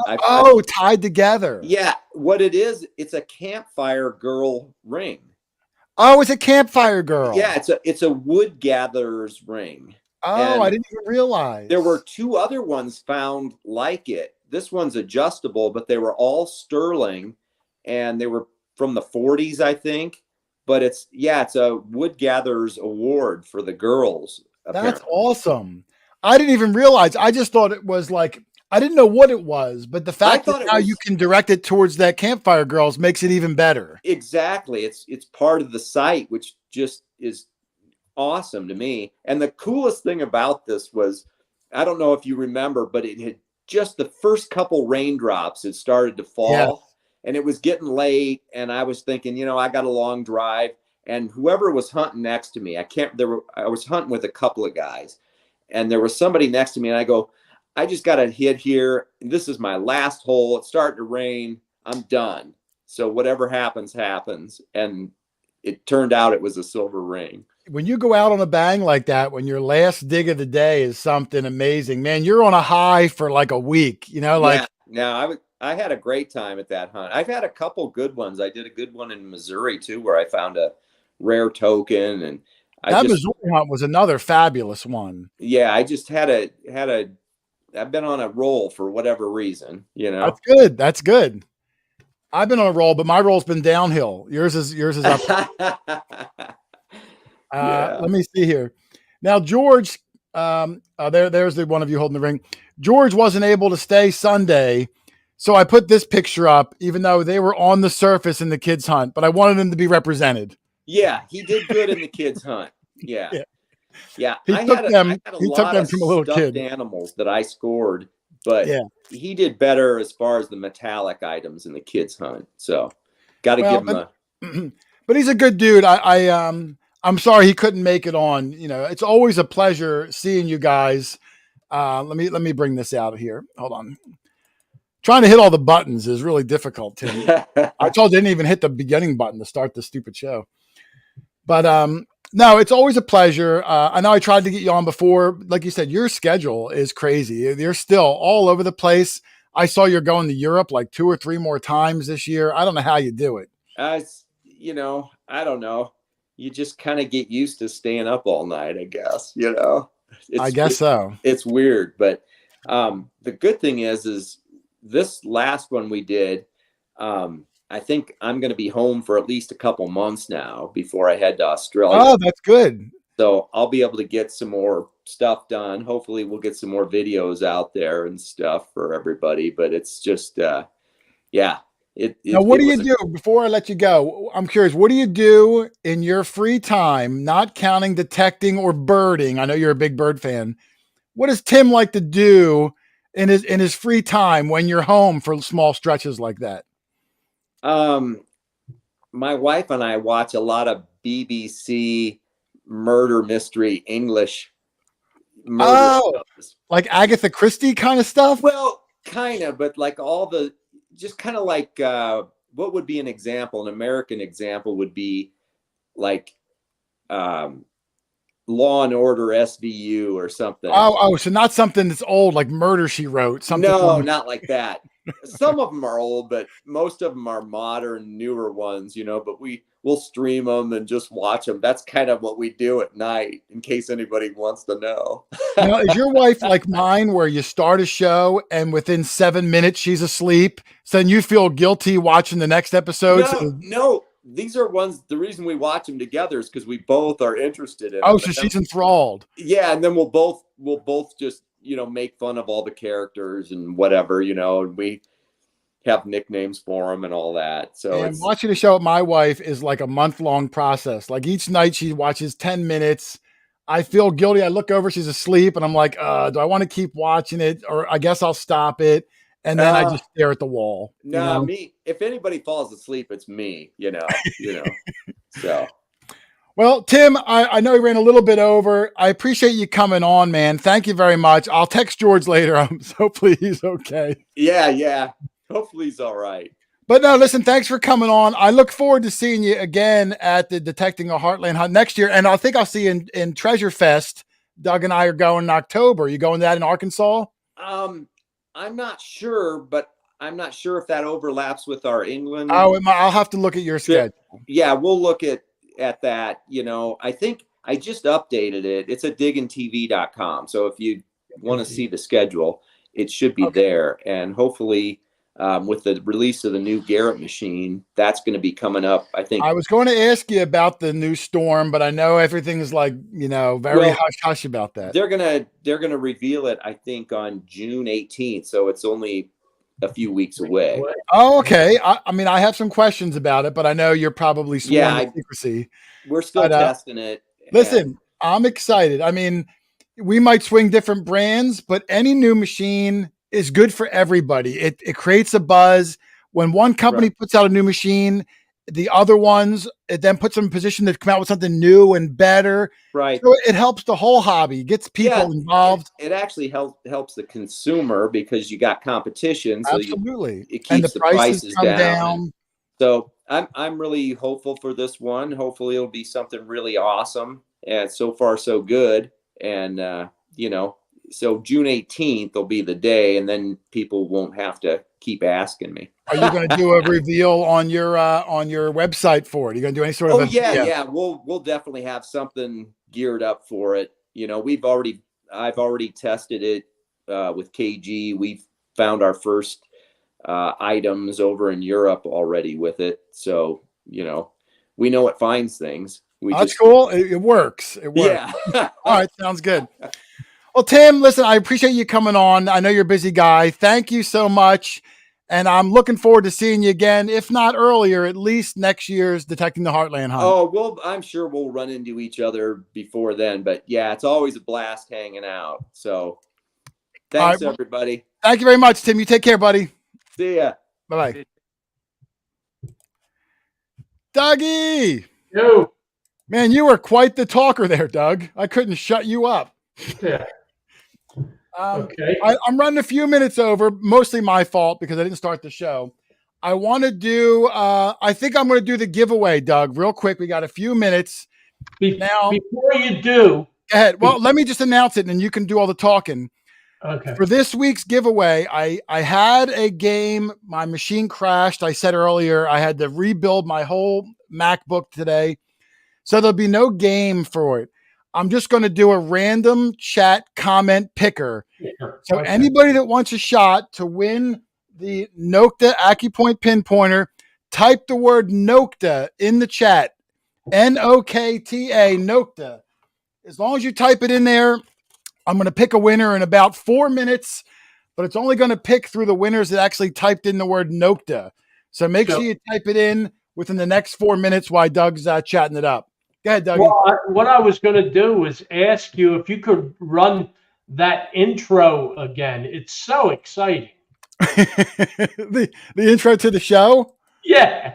Tied together. yeah, what it is, it's a campfire girl ring. Oh, it's a campfire girl. Yeah, it's a wood gatherer's ring. Oh, And I didn't even realize. there were 2 other ones found like it. This one's adjustable, but they were all sterling, and they were from the 40s, I think. But it's a wood gatherer's award for the girls. That's Apparently. awesome. I didn't even realize. I just thought it was like, I didn't know what it was, but the fact that now you can direct it towards that campfire girls makes it even better. Exactly. It's part of the site, which just is awesome to me. And the coolest thing about this was, I don't know if you remember, but it had just the first couple raindrops had started to fall. Yeah. And it was getting late, and I was thinking, I got a long drive, and whoever was hunting next to me, I was hunting with a couple of guys, and there was somebody next to me, and I go, I just got a hit here. This is my last hole. It's starting to rain. I'm done. So whatever happens, happens. And it turned out it was a silver ring. When you go out on a bang like that, when your last dig of the day is something amazing, man, you're on a high for like a week, I had a great time at that hunt. I've had a couple good ones. I did a good one in Missouri too, where I found a rare token, and Missouri hunt was another fabulous one. Yeah, I just I've been on a roll for whatever reason, That's good. That's good. I've been on a roll, but my roll's been downhill. Yours is up. Let me see here. Now, George, there's the one of you holding the ring. George wasn't able to stay Sunday, so I put this picture up, even though they were on the surface in the kids' hunt, but I wanted him to be represented. Yeah, he did good in the kids' hunt. Yeah. He took them from a little kid. Animals that I scored, but he did better as far as the metallic items in the kids' hunt. So, got to give him But he's a good dude. I'm sorry he couldn't make it on. It's always a pleasure seeing you guys. Let me bring this out here. Hold on. Trying to hit all the buttons is really difficult, Tim. I told you I didn't even hit the beginning button to start the stupid show. But no, it's always a pleasure. I know I tried to get you on before. Like you said, your schedule is crazy. You're still all over the place. I saw you're going to Europe like 2 or 3 more times this year. I don't know how you do it. I don't know. You just kind of get used to staying up all night, I guess. I guess so. It's weird, but the good thing is this last one we did. I think I'm going to be home for at least a couple months now before I head to Australia. Oh, that's good. So I'll be able to get some more stuff done. Hopefully we'll get some more videos out there and stuff for everybody, but it's just, now, what do you do before I let you go? I'm curious. What do you do in your free time, not counting detecting or birding? I know you're a big bird fan. What does Tim like to do in his free time when you're home for small stretches like that? My wife and I watch a lot of BBC murder mystery English murder shows. Like Agatha Christie kind of stuff? Well, kind of, but like just kind of like what would be an example? An American example would be like Law and Order SVU or something. So not something that's old like Murder, She Wrote. Something not like that. Some of them are old, but most of them are modern, newer ones, but we'll stream them and just watch them. That's kind of what we do at night, in case anybody wants to know. Now, is your wife like mine, where you start a show and within 7 minutes she's asleep, so then you feel guilty watching the next episode? No, these are ones, the reason we watch them together is because we both are interested in them. So she's enthralled. Yeah, and then we'll both just make fun of all the characters and whatever, and we have nicknames for them and all that. So watching a show with my wife is like a month-long process. Like each night she watches 10 minutes. I feel guilty. I look over, she's asleep, and I'm like, do I want to keep watching it? Or I guess I'll stop it. and then I just stare at the wall. No, me. If anybody falls asleep, it's me. So. Well, Tim, I know we ran a little bit over. I appreciate you coming on, man. Thank you very much. I'll text George later. Hopefully he's okay. Yeah. Hopefully he's all right. But no, listen, thanks for coming on. I look forward to seeing you again at the Detecting the Heartland Hunt next year. And I think I'll see you in Treasure Fest. Doug and I are going in October. You going to that in Arkansas? I'm not sure, but I'm not sure if that overlaps with our England. Oh, I'll have to look at your schedule. Yeah, we'll look at that. I think I just updated it. It's at diggintv.com. So if you want to see the schedule, it should be there. And hopefully with the release of the new Garrett machine, that's going to be coming up. I think I was going to ask you about the new Storm, but I know everything is very hush hush about that. They're gonna reveal it, I think, on June 18th. So it's only a few weeks away. Oh, okay. I mean, I have some questions about it, but I know you're probably sworn to secrecy. We're still testing it. Listen, I'm excited. I mean, we might swing different brands, but any new machine is good for everybody. It creates a buzz. When one company puts out a new machine, the other ones, it then puts them in position to come out with something new and better. Right. So it helps the whole hobby, gets people involved. It actually helps the consumer because you got competition. So absolutely. It keeps the prices down. So I'm really hopeful for this one. Hopefully it'll be something really awesome. And so far so good. And so June 18th will be the day, and then people won't have to keep asking me. Are you going to do a reveal on your website for it? Are you going to do any sort of? Yeah. We'll definitely have something geared up for it. I've already tested it with KG. We've found our first items over in Europe already with it. So we know it finds things. That's cool. It works. It works. Yeah. All right. Sounds good. Well, Tim, listen, I appreciate you coming on. I know you're a busy guy. Thank you so much. And I'm looking forward to seeing you again, if not earlier, at least next year's Detecting the Heartland Hunt. Oh, well, I'm sure we'll run into each other before then. But yeah, it's always a blast hanging out. So thanks, everybody. Thank you very much, Tim. You take care, buddy. See ya. Bye-bye. Dougie. Yo. Man, you were quite the talker there, Doug. I couldn't shut you up. Yeah. Okay. I'm running a few minutes over, mostly my fault because I didn't start the show. I want to do, I think I'm going to do the giveaway, Doug, real quick. We got a few minutes. Now, before you do. Go ahead. Well, let me just announce it and then you can do all the talking. Okay. For this week's giveaway, I had a game. My machine crashed. I said earlier, I had to rebuild my whole MacBook today. So there'll be no game for it. I'm just going to do a random chat comment picker. So anybody that wants a shot to win the Nokta Accupoint pinpointer, type the word Nokta in the chat. Nokta, Nokta. As long as you type it in there, I'm going to pick a winner in about 4 minutes, but it's only going to pick through the winners that actually typed in the word Nokta. So make sure you type it in within the next 4 minutes while Doug's chatting it up. Go ahead, Dougie. Well, what I was going to do was ask you if you could run that intro again. It's so exciting. the intro to the show? Yeah.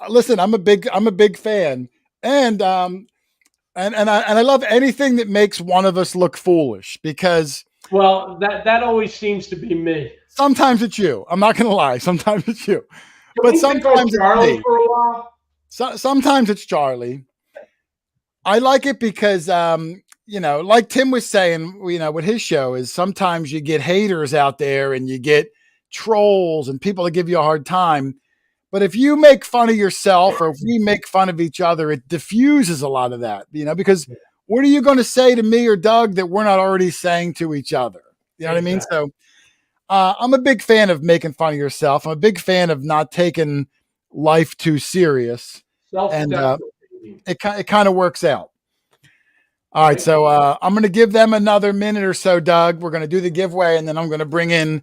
Listen, I'm a big fan. And I love anything that makes one of us look foolish because that always seems to be me. Sometimes it's you. I'm not going to lie. Sometimes it's you. But sometimes it's Charlie me. For a while? Sometimes it's Charlie. I like it because, like Tim was saying, with his show is sometimes you get haters out there and you get trolls and people that give you a hard time. But if you make fun of yourself or if we make fun of each other, it diffuses a lot of that, because what are you going to say to me or Doug that we're not already saying to each other? You know what I mean? So I'm a big fan of making fun of yourself. I'm a big fan of not taking life too serious. And it kind of works out. All right, so I'm going to give them another minute or so, Doug. We're going to do the giveaway, and then I'm going to bring in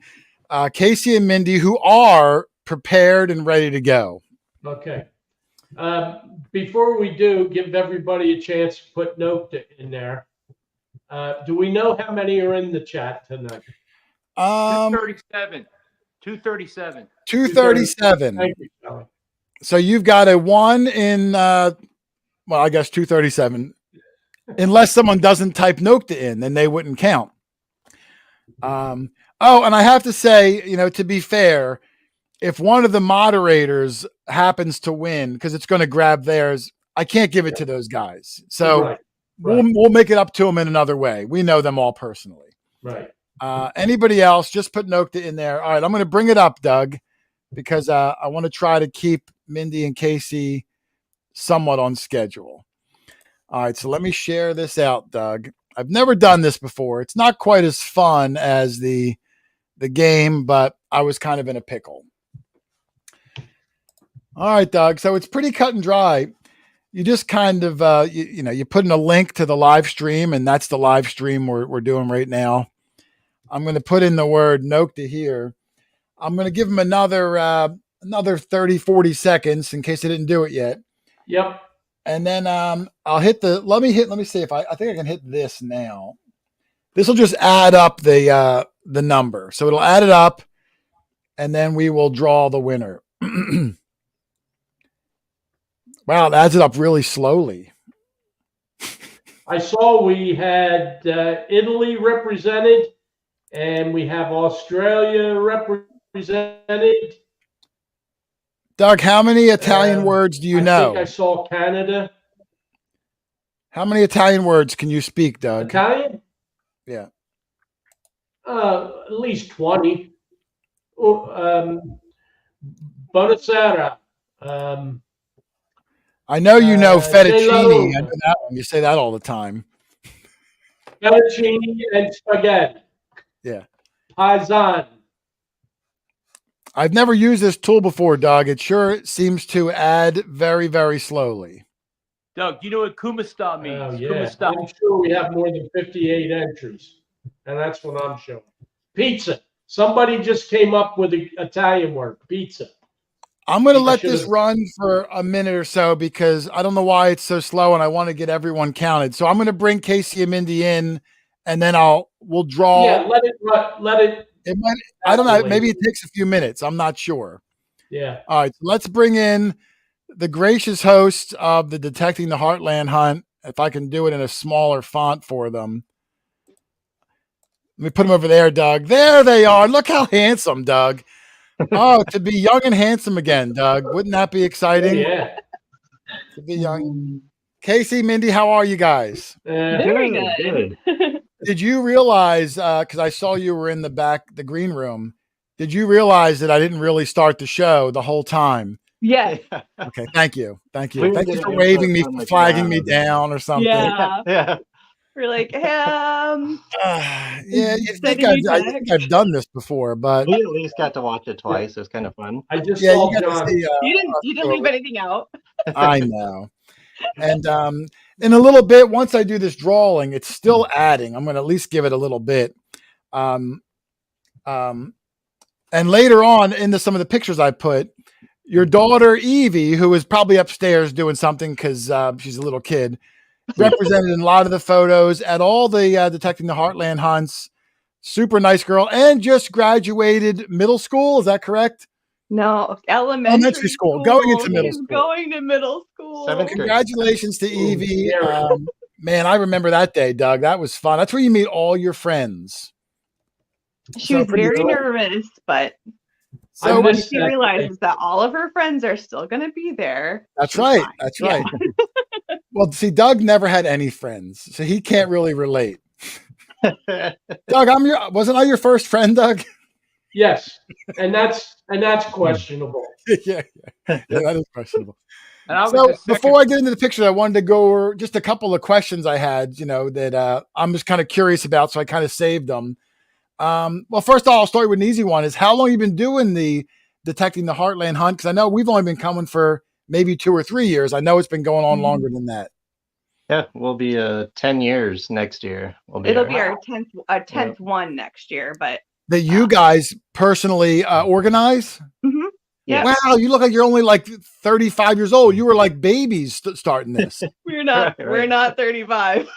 Casey and Mindy, who are prepared and ready to go. Okay. Before we do, give everybody a chance to put Nokta in there. Do we know how many are in the chat tonight? 37. 237. 237. Thank you, Kelly. So you've got a 1 in, well, I guess 237. Unless someone doesn't type Nokta in, then they wouldn't count. Oh, and I have to say, to be fair, if one of the moderators happens to win, because it's going to grab theirs, I can't give it to those guys. So Right. we'll make it up to them in another way. We know them all personally. Right. Anybody else, just put Nokta in there. All right, I'm going to bring it up, Doug, because I want to try to keep Mindy and Casey somewhat on schedule. All right, so let me share this out, Doug. I've never done this before. It's not quite as fun as the game, but I was kind of in a pickle. All right, Doug. So it's pretty cut and dry. You just kind of, you put in a link to the live stream, and that's the live stream we're doing right now. I'm going to put in the word Nokta here. I'm going to give them another 30, 40 seconds in case I didn't do it yet. Yep. And then I'll hit let me see if I think I can hit this now. This will just add up the number. So it'll add it up, and then we will draw the winner. Wow, it adds it up really slowly. I saw we had Italy represented, and we have Australia represented. Doug, how many Italian words do you know? I think I saw Canada. How many Italian words can you speak, Doug? Italian? Yeah. At least 20. Buonasera. I know you know fettuccine. hello. I know that one. You say that all the time. Fettuccine and spaghetti. Yeah. Paisan. I've never used this tool before, Doug. It sure seems to add very, very slowly. Doug, you know what Kumasta means? Oh, yeah. Kumasta. I'm sure we have more than 58 entries. And that's what I'm showing. Pizza. Somebody just came up with an Italian word. Pizza. I'm going to let this run for a minute or so because I don't know why it's so slow and I want to get everyone counted. So I'm going to bring Casey and Mindy in and then we'll draw. Yeah, let it. It might, I don't know. Maybe it takes a few minutes. I'm not sure. Yeah. All right. So let's bring in the gracious host of the Detecting the Heartland hunt. If I can do it in a smaller font for them. Let me put them over there, Doug. There they are. Look how handsome, Doug. Oh, to be young and handsome again, Doug. Wouldn't that be exciting? Yeah. To be young. Casey, Mindy, how are you guys? Very good. Did you realize, because I saw you were in the green room, did you realize that I didn't really start the show the whole time? Yeah. Okay, thank you. Thank you. We Thank did you for it waving me, like flagging me that. down or something. Yeah. Yeah. We're like, Yeah, you think Sending you I think I've done this before, but We at least got to watch it twice. It was kind of fun. I just yeah, saw you got John. to see. you didn't leave anything out. I know. And in a little bit, once I do this drawing, it's still adding. I'm going to at least give it a little bit. And later on into some of the pictures I put, your daughter Evie, who is probably upstairs doing something because she's a little kid, represented in a lot of the photos at all the Detecting the Heartland hunts. Super nice girl, and just graduated middle school. Is that correct? No, elementary school. Going into middle He's school. Going to middle school. Seventh grade. Congratulations to Evie. Scary. Man, I remember that day, Doug. That was fun. That's where you meet all your friends. She So was pretty very cool. nervous, but So when missed she that realizes that all of her friends are still going to be there. that's she's right. fine. That's Yeah. right. Well, see, Doug never had any friends, so he can't really relate. Doug, wasn't I your first friend, Doug? Yes, and that's questionable. yeah, that is questionable. And I was So the second- before I get into the picture, I wanted to go over just a couple of questions I had, that I'm just kind of curious about. So I kind of saved them. Well, first of all, I'll start with an easy one. Is how long you been doing the Detecting the Heartland hunt? Because I know we've only been coming for maybe 2 or 3 years. I know it's been going on longer than that. Yeah, we'll be 10 years next year. It'll be our 10th one next year, but That you guys personally organize? yeah, Wow, you look like you're only like 35 years old. You were like babies starting this. we're not. Right. We're not 35.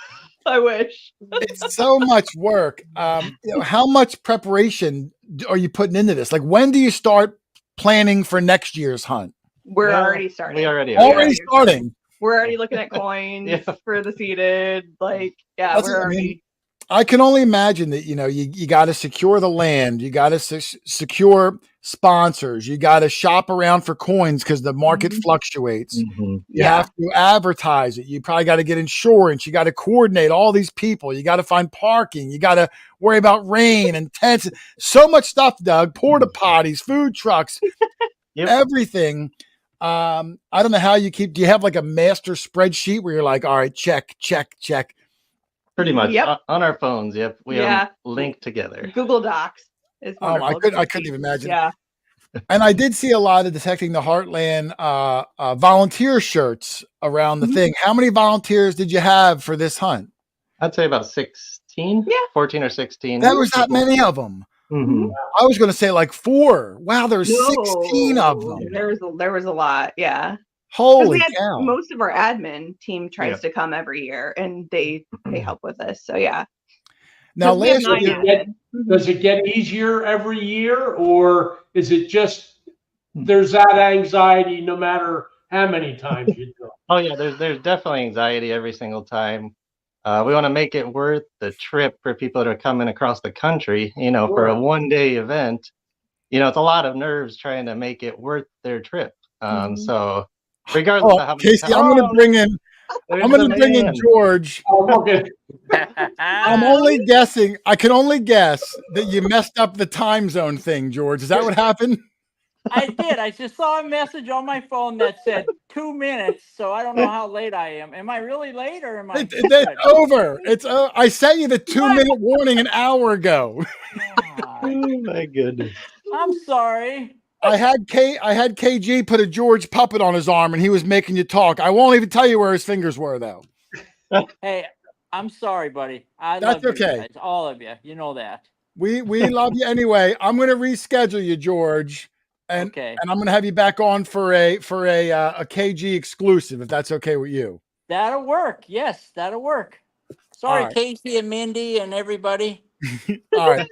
I wish. It's so much work. How much preparation are you putting into this? Like, when do you start planning for next year's hunt? We're Well, already starting. we already We are. Already starting. We're already looking at coins Yeah. for the seated. Like, yeah, That's- we're I mean, already. I can only imagine that, you got to secure the land. You got to secure sponsors. You got to shop around for coins because the market fluctuates. Mhm. You have to advertise it. You probably got to get insurance. You got to coordinate all these people. You got to find parking. You got to worry about rain and tents. So much stuff, Doug. Porta potties, food trucks, Yep. everything. I don't know how you do you have like a master spreadsheet where you're like, all right, check, check, check. Pretty much Yep. on our phones. Yep, we have them linked together. Google Docs is wonderful. I couldn't even imagine. Yeah. And I did see a lot of Detecting the Heartland volunteer shirts around the thing. How many volunteers did you have for this hunt? I'd say about 16, Yeah. 14 or 16. That was that many of them. Mhm. I was going to say like 4. Wow, there's No, 16 of them. There was a lot. Yeah. 'Cause Holy cow. most of our admin team tries to come every year, and they help with us. So yeah. Now, 'Cause we have last 9 year, admin. Does it get easier every year, or is it just there's that anxiety no matter how many times you do it? Oh yeah, there's definitely anxiety every single time. We want to make it worth the trip for people that are coming across the country. For a Sure. one-day event, it's a lot of nerves trying to make it worth their trip. So regardless of how many Casey, I'm going to bring in George. Oh, okay. I'm only guessing. I can only guess that you messed up the time zone thing, George. Is that what happened? I did. I just saw a message on my phone that said 2 minutes, so I don't know how late I am. Am I really late, or am I? It's over. I sent you the 2-minute warning an hour ago. Oh my goodness. I'm sorry. I had KG put a George puppet on his arm, and he was making you talk. I won't even tell you where his fingers were, though. Hey, I'm sorry, buddy. I That's love you okay. guys, all of you. You know that. We love you anyway. I'm going to reschedule you, George, and Okay. and I'm going to have you back on for a KG exclusive, if that's okay with you. That'll work. Yes, that'll work. Sorry, right. Casey and Mindy and everybody. All right.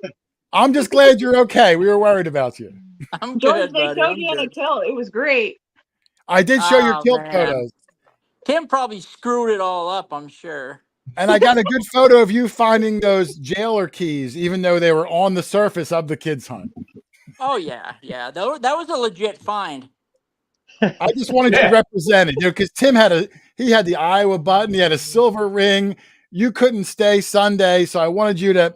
I'm just glad you're okay. We were worried about you. I'm George, good, they buddy. showed I'm you in a good. kill. It was great. I did show your Oh, kilt man. photos, Tim probably screwed it all up, I'm sure. and I got a good photo of you finding those jailer keys, even though they were on the surface of the kids' hunt. Oh, yeah. That was a legit find. I just wanted you represented, because Tim had the Iowa button, he had a silver ring. You couldn't stay Sunday, so I wanted you to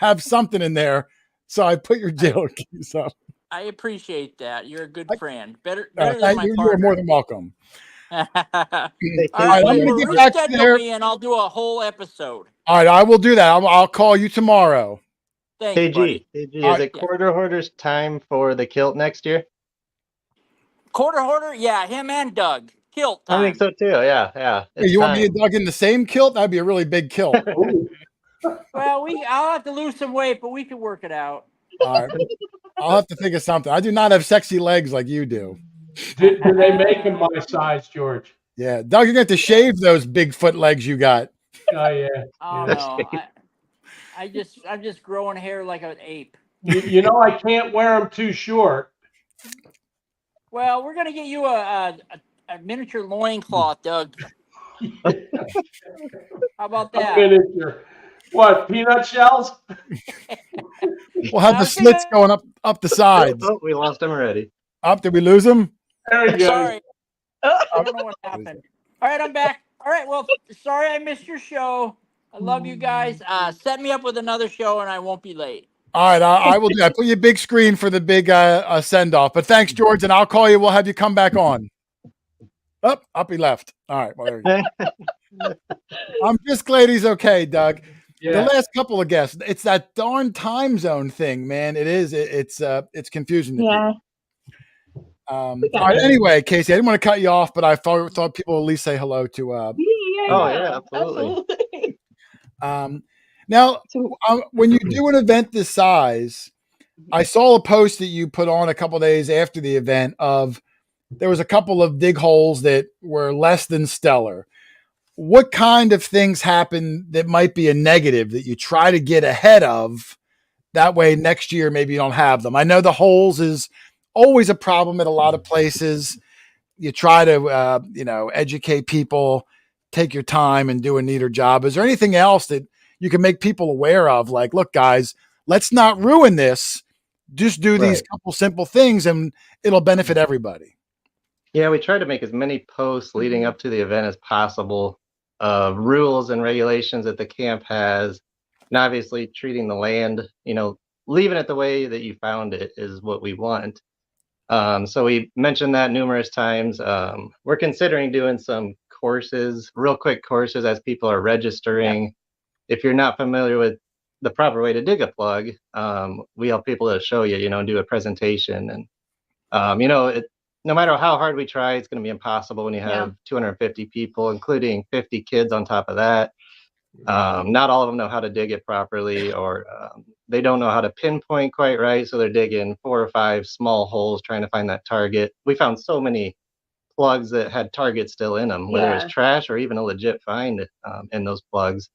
have something in there. So I put your jailer keys up. I appreciate that. You're a good friend. Better than my you are partner. more than welcome. All right, right, I'm gonna get back reschedule there. me and I'll do a whole episode. All right, I will do that. I'll call you tomorrow. Thanks, buddy. KG, is it quarter hoarder's time for the kilt next year? Quarter hoarder? Yeah, him and Doug. Kilt time. I think so too. Yeah. Hey, you want me and Doug in the same kilt? That'd be a really big kilt. Well, I'll have to lose some weight, but we can work it out. All right. I'll have to think of something. I do not have sexy legs like you do. Do they make them my size, George? Yeah. Doug, you're going to have to shave those Bigfoot legs you got. Oh, yeah. Oh, no. I'm just growing hair like an ape. You know, I can't wear them too short. Well, we're going to get you a miniature loincloth, Doug. How about that? A miniature. What, peanut shells? We'll have the slits going up the sides. Oh, we lost him already. Up? Did we lose him? There you go. Sorry. I don't know what happened. All right, I'm back. All right, well, sorry I missed your show. I love you guys. Set me up with another show and I won't be late. All right, I will do that. Put your big screen for the big send-off. But thanks, George, and I'll call you. We'll have you come back on. Up he left. All right, well, there you go. I'm just glad he's okay, Doug. Yeah. The last couple of guests, it's that darn time zone thing, man. It is. It's confusing. To Yeah. all right, anyway, Casey, I didn't want to got you off, but I thought people would at least say hello to. Absolutely. Now, when you do an event this size, I saw a post that you put on a couple of days after the event of there was a couple of dig holes that were less than stellar. what kind of things happen that might be a negative that you try to get ahead of? That way next year, maybe you don't have them. I know the holes is always a problem at a lot of places. You try to, educate people, take your time and do a neater job. Is there anything else that you can make people aware of? Like, look, guys, let's not ruin this. Just do these couple simple things and it'll benefit everybody. Yeah, we try to make as many posts leading up to the event as possible of rules and regulations that the camp has. And obviously treating the land, leaving it the way that you found it is what we want. So we mentioned that numerous times. We're considering doing some courses, real quick courses as people are registering. Yeah. If you're not familiar with the proper way to dig a plug, we help people to show you, do a presentation. And, no matter how hard we try, it's going to be impossible when you have 250 people, including 50 kids on top of that. Not all of them know how to dig it properly, or they don't know how to pinpoint quite right. So they're digging 4 or 5 small holes trying to find that target. We found so many plugs that had targets still in them, whether it's trash or even a legit find in those plugs.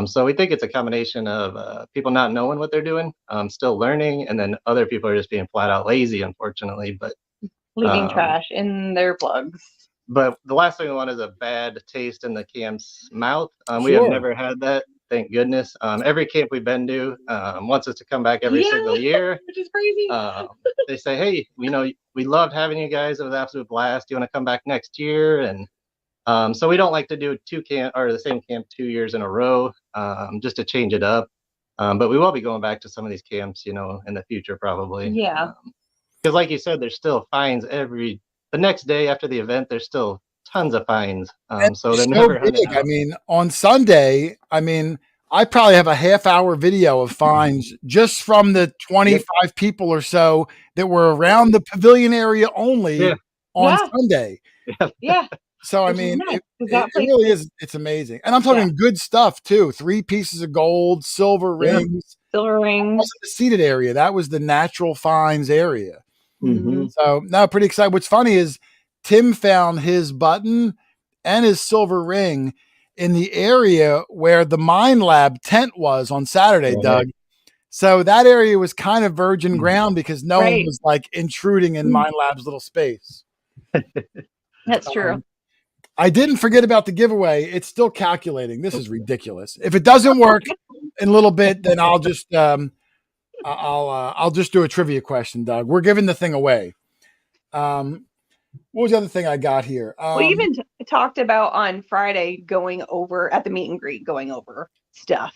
So we think it's a combination of people not knowing what they're doing, still learning, and then other people are just being flat out lazy, unfortunately. But leaving trash in their plugs. But the last thing we want is a bad taste in the camp's mouth. We have never had that, thank goodness. Every camp we've been to wants us to come back every single year. Which is crazy. They say, hey, we loved having you guys. It was an absolute blast. Do you want to come back next year? And so we don't like to do the same camp 2 years in a row, just to change it up. But we will be going back to some of these camps, in the future probably. Yeah. Because like you said, there's still fines the next day after the event. There's still tons of fines. So they're never big. I mean, on Sunday, I probably have a half-hour video of fines just from the 25 people or so that were around the pavilion area only on Sunday. Yeah. So, it really is. It's amazing. And I'm talking good stuff too. 3 pieces of gold, silver rings. Silver rings. Also the seated area. That was the natural fines area. Mm-hmm. So now pretty excited. What's funny is Tim found his button and his silver ring in the area where the mine lab tent was on Saturday, Doug. So that area was kind of virgin ground because no one was like intruding in mine lab's little space. That's true. I didn't forget about the giveaway. It's still calculating. This is ridiculous. If it doesn't work in a little bit, then I'll just I'll just do a trivia question, Doug. We're giving the thing away. What was the other thing I got here? We even talked about on Friday going over at the meet and greet, going over stuff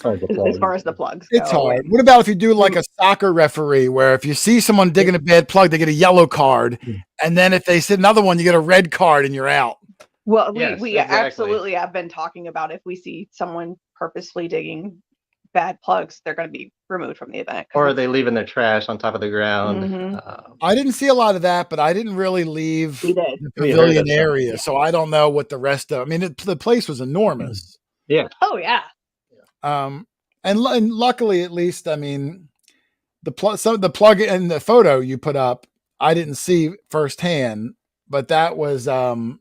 as far as the plugs go. It's hard. What about if you do like a soccer referee, where if you see someone digging a bad plug, they get a yellow card, and then if they see another one, you get a red card and you're out. Well, we absolutely have been talking about if we see someone purposely digging bad plugs, they're going to be removed from the event. Or are they leaving their trash on top of the ground? Mm-hmm. I didn't see a lot of that, but I didn't really leave the pavilion area, so I don't know what the rest of. The place was enormous. Yeah. Oh yeah. And luckily, at least, the plug in the photo you put up, I didn't see firsthand, but that was a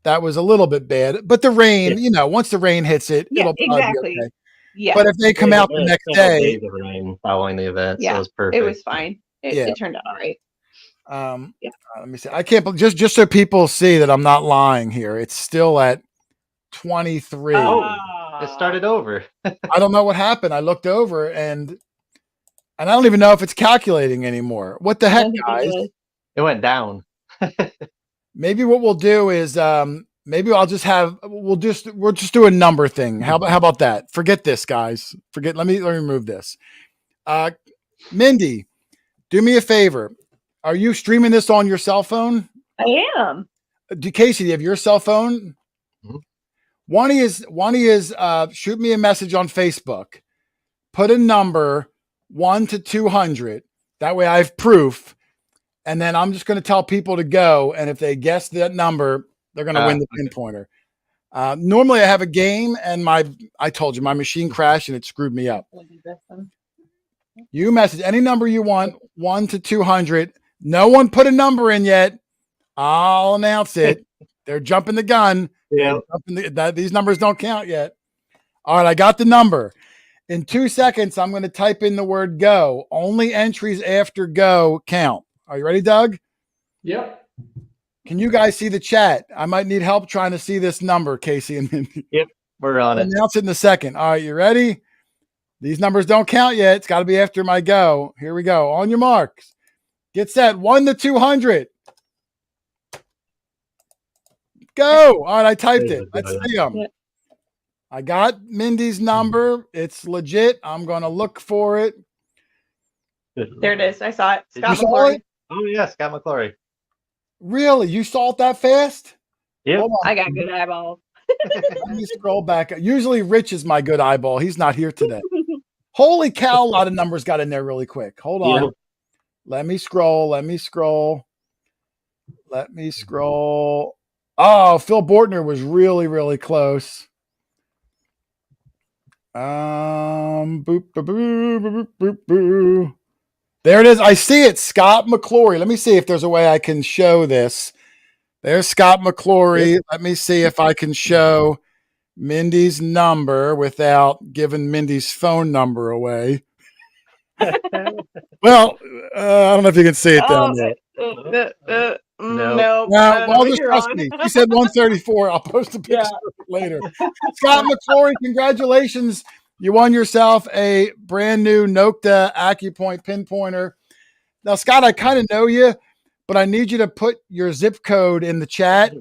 little bit bad. But the rain, once the rain hits it, it'll probably be okay. Yeah. But if they come out the next day, days of rain following the event, so it was perfect. It was fine. It turned out all right. Let me see. I can't just so people see that I'm not lying here. It's still at 23. It started over. I don't know what happened. I looked over and I don't even know if it's calculating anymore. What the heck, guys? It went down. Maybe what we'll do is maybe we'll just do a number thing. How about that? Forget this, guys. Let me remove this. Mindy, do me a favor. Are you streaming this on your cell phone? I am. Casey, do you have your cell phone? Mm-hmm. One is shoot me a message on Facebook. Put a number 1 to 200. That way I have proof. And then I'm just going to tell people to go. And if they guess that number, they're going to win the pinpointer. Normally I have a game and I told you my machine crashed and it screwed me up. You message any number you want, 1 to 200. No one put a number in yet. I'll announce it. They're jumping the gun. Yeah. These numbers don't count yet. All right, I got the number. In 2 seconds, I'm going to type in the word go. Only entries after go count. Are you ready, Doug? Yep. Can you guys see the chat? I might need help trying to see this number, Casey and Mindy. Yep, we're on I'll it. announce it in a second. All right, you ready? These numbers don't count yet. It's got to be after my go. Here we go. On your marks. Get set. 1 to 200. Go. All right, I typed it. Let's see them. I got Mindy's number. It's legit. I'm going to look for it. There it is. I saw it. Did You Scott saw McClory. it? Oh yeah, Scott McClory. Really? You saw it that fast? Yep. Hold on. I got good eyeballs. Let me scroll back. Usually Rich is my good eyeball. He's not here today. Holy cow, a lot of numbers got in there really quick. Hold on. Yep. Let me scroll. Oh, Phil Bortner was really, really close. Boop, boop, boop, boop, boop, boop. There it is. I see it. Scott McClory. Let me see if there's a way I can show this. There's Scott McClory. Yep. Let me see if I can show Mindy's number without giving Mindy's phone number away. Well, I don't know if you can see it down there. No. Well, just trust me. She said 134. I'll post a picture later. Scott McClory, congratulations. You won yourself a brand new Nokta Accupoint pinpointer. Now, Scott, I kind of know you, but I need you to put your zip code in the chat.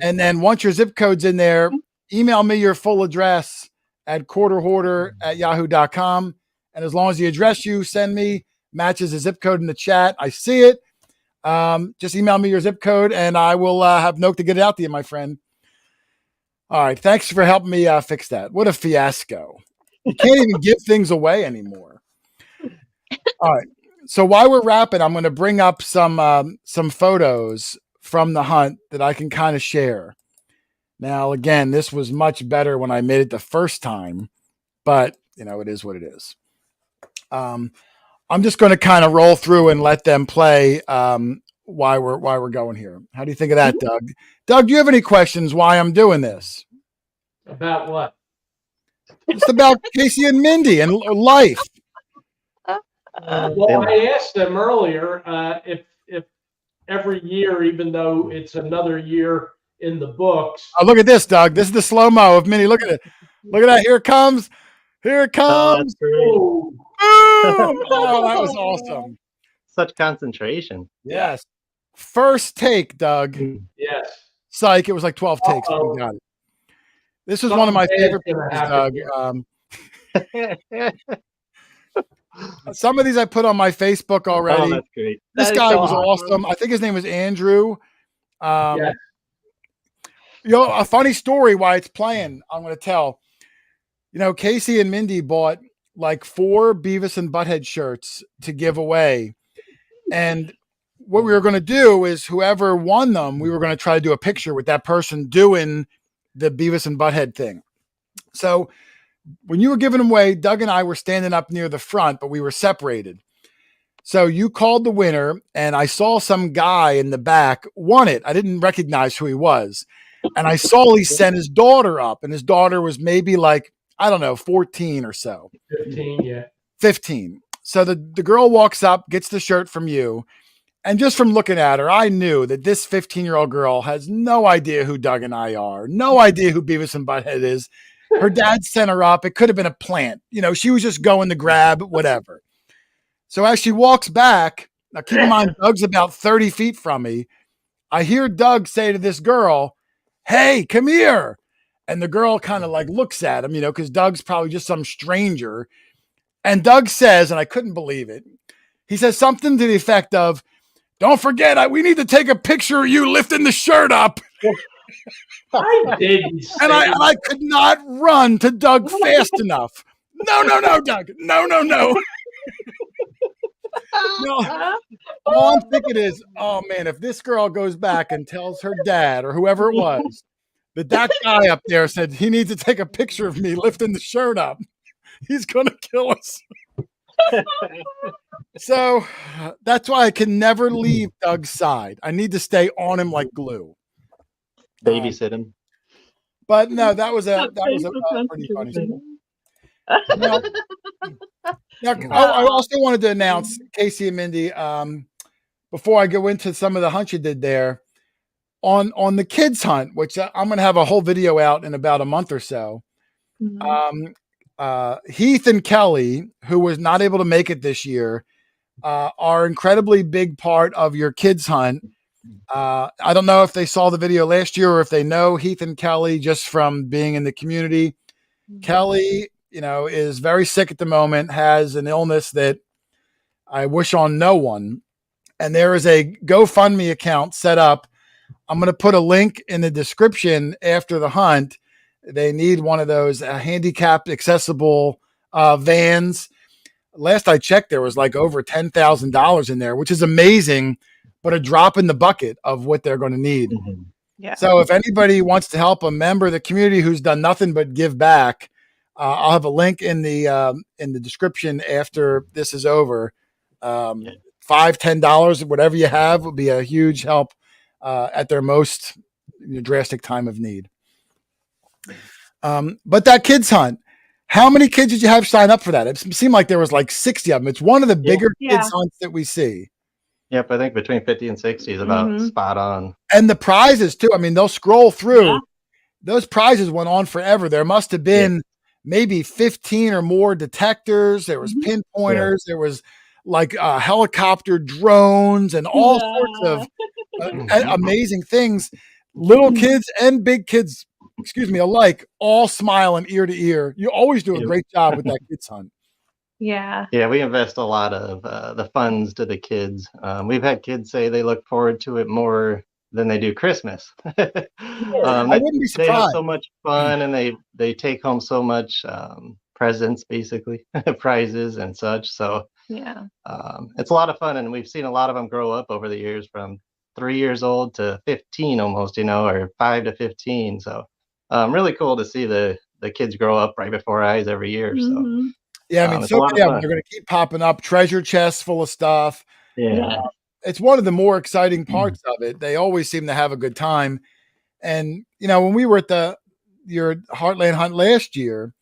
And then once your zip code's in there, email me your full address at quarterhoarder@yahoo.com. And as long as the address you send me matches the zip code in the chat, I see it. Just email me your zip code and I will have Nokta get it out to you, my friend. All right. Thanks for helping me fix that. What a fiasco. You can't even give things away anymore. All right. So while we're wrapping, I'm going to bring up some photos from the hunt that I can kind of share. Now, again, this was much better when I made it the first time, but it is what it is. I'm just going to kind of roll through and let them play why we're going here. How do you think of that, Doug? Doug, do you have any questions why I'm doing this? About what? Just about Casey and Mindy and life. Well, I asked them earlier if every year, even though it's another year in the books. Oh, look at this, Doug. This is the slow-mo of Mindy. Look at it. Look at that. Here it comes. Here it comes. Oh, oh, that was awesome. Such concentration. Yes. First take, Doug. yes. Psych. It was like 12 takes. But we got it. This was one of my favorite pictures, Doug. Some of these I put on my Facebook already. Oh, that's great. This guy was awesome. I think his name was Andrew. Yes. A funny story why it's playing, I'm going to tell. Casey and Mindy bought like 4 Beavis and Butthead shirts to give away. And what we were going to do is whoever won them, we were going to try to do a picture with that person doing the Beavis and Butthead thing. So when you were giving them away, Doug and I were standing up near the front, but we were separated. So you called the winner and I saw some guy in the back won it. I didn't recognize who he was. And I saw he sent his daughter up and his daughter was maybe like, I don't know, 14 or so. 15, yeah. 15. So the girl walks up, gets the shirt from you. And just from looking at her, I knew that this 15-year-old girl has no idea who Doug and I are, no idea who Beavis and Butthead is. Her dad sent her up. It could have been a plant. She was just going to grab whatever. So as she walks back, now keep in mind, Doug's about 30 feet from me. I hear Doug say to this girl, "Hey, come here." And the girl kind of like looks at him, because Doug's probably just some stranger. And Doug says, and I couldn't believe it, he says something to the effect of, "Don't forget, we need to take a picture of you lifting the shirt up." I didn't say and I could not run to Doug fast enough. No, Doug. No. No. All I'm thinking is, oh man, if this girl goes back and tells her dad or whoever it was that guy up there said he needs to take a picture of me lifting the shirt up, he's going to kill us. So that's why I can never leave Doug's side. I need to stay on him like glue. Babysit him. But no, that was a pretty funny story. Now, I also wanted to announce, Casey and Mindy, before I go into some of the hunts you did there, on the kids hunt, which I'm going to have a whole video out in about a month or so. Heath and Kelly, who was not able to make it this year, are incredibly big part of your kids hunt. I don't know if they saw the video last year or if they know Heath and Kelly just from being in the community. Kelly, is very sick at the moment, has an illness that I wish on no one. And there is a GoFundMe account set up. I'm going to put a link in the description after the hunt. They need one of those handicapped accessible vans. Last I checked, there was like over $10,000 in there, which is amazing, but a drop in the bucket of what they're going to need. Yeah. So if anybody wants to help a member of the community who's done nothing but give back, I'll have a link in the description after this is over. $5, $10, whatever you have would be a huge help at their most drastic time of need. But that kids hunt, how many kids did you have sign up for that? It seemed like there was like 60 of them. It's one of the bigger kids hunts that we see. Yep, I think between 50 and 60 is about spot on. And the prizes too. I mean, they'll scroll through. Yeah. Those prizes went on forever. There must have been maybe 15 or more detectors. There was pinpointers. There was like helicopter drones and all sorts of amazing things. Little kids and big kids, alike, all smiling ear to ear. You always do a great job with that kids hunt. Yeah. Yeah, we invest a lot of the funds to the kids. We've had kids say they look forward to it more than they do Christmas. I wouldn't be surprised. They have so much fun and they take home so much presents, basically, prizes and such. So it's a lot of fun, and we've seen a lot of them grow up over the years from 3 years old to 15 almost, or 5 to 15. So really cool to see the kids grow up right before our eyes every year. So yeah, I mean, so many of them are going to keep popping up, treasure chests full of stuff. Yeah. It's one of the more exciting parts of it. They always seem to have a good time. And, when we were at your Heartland hunt last year,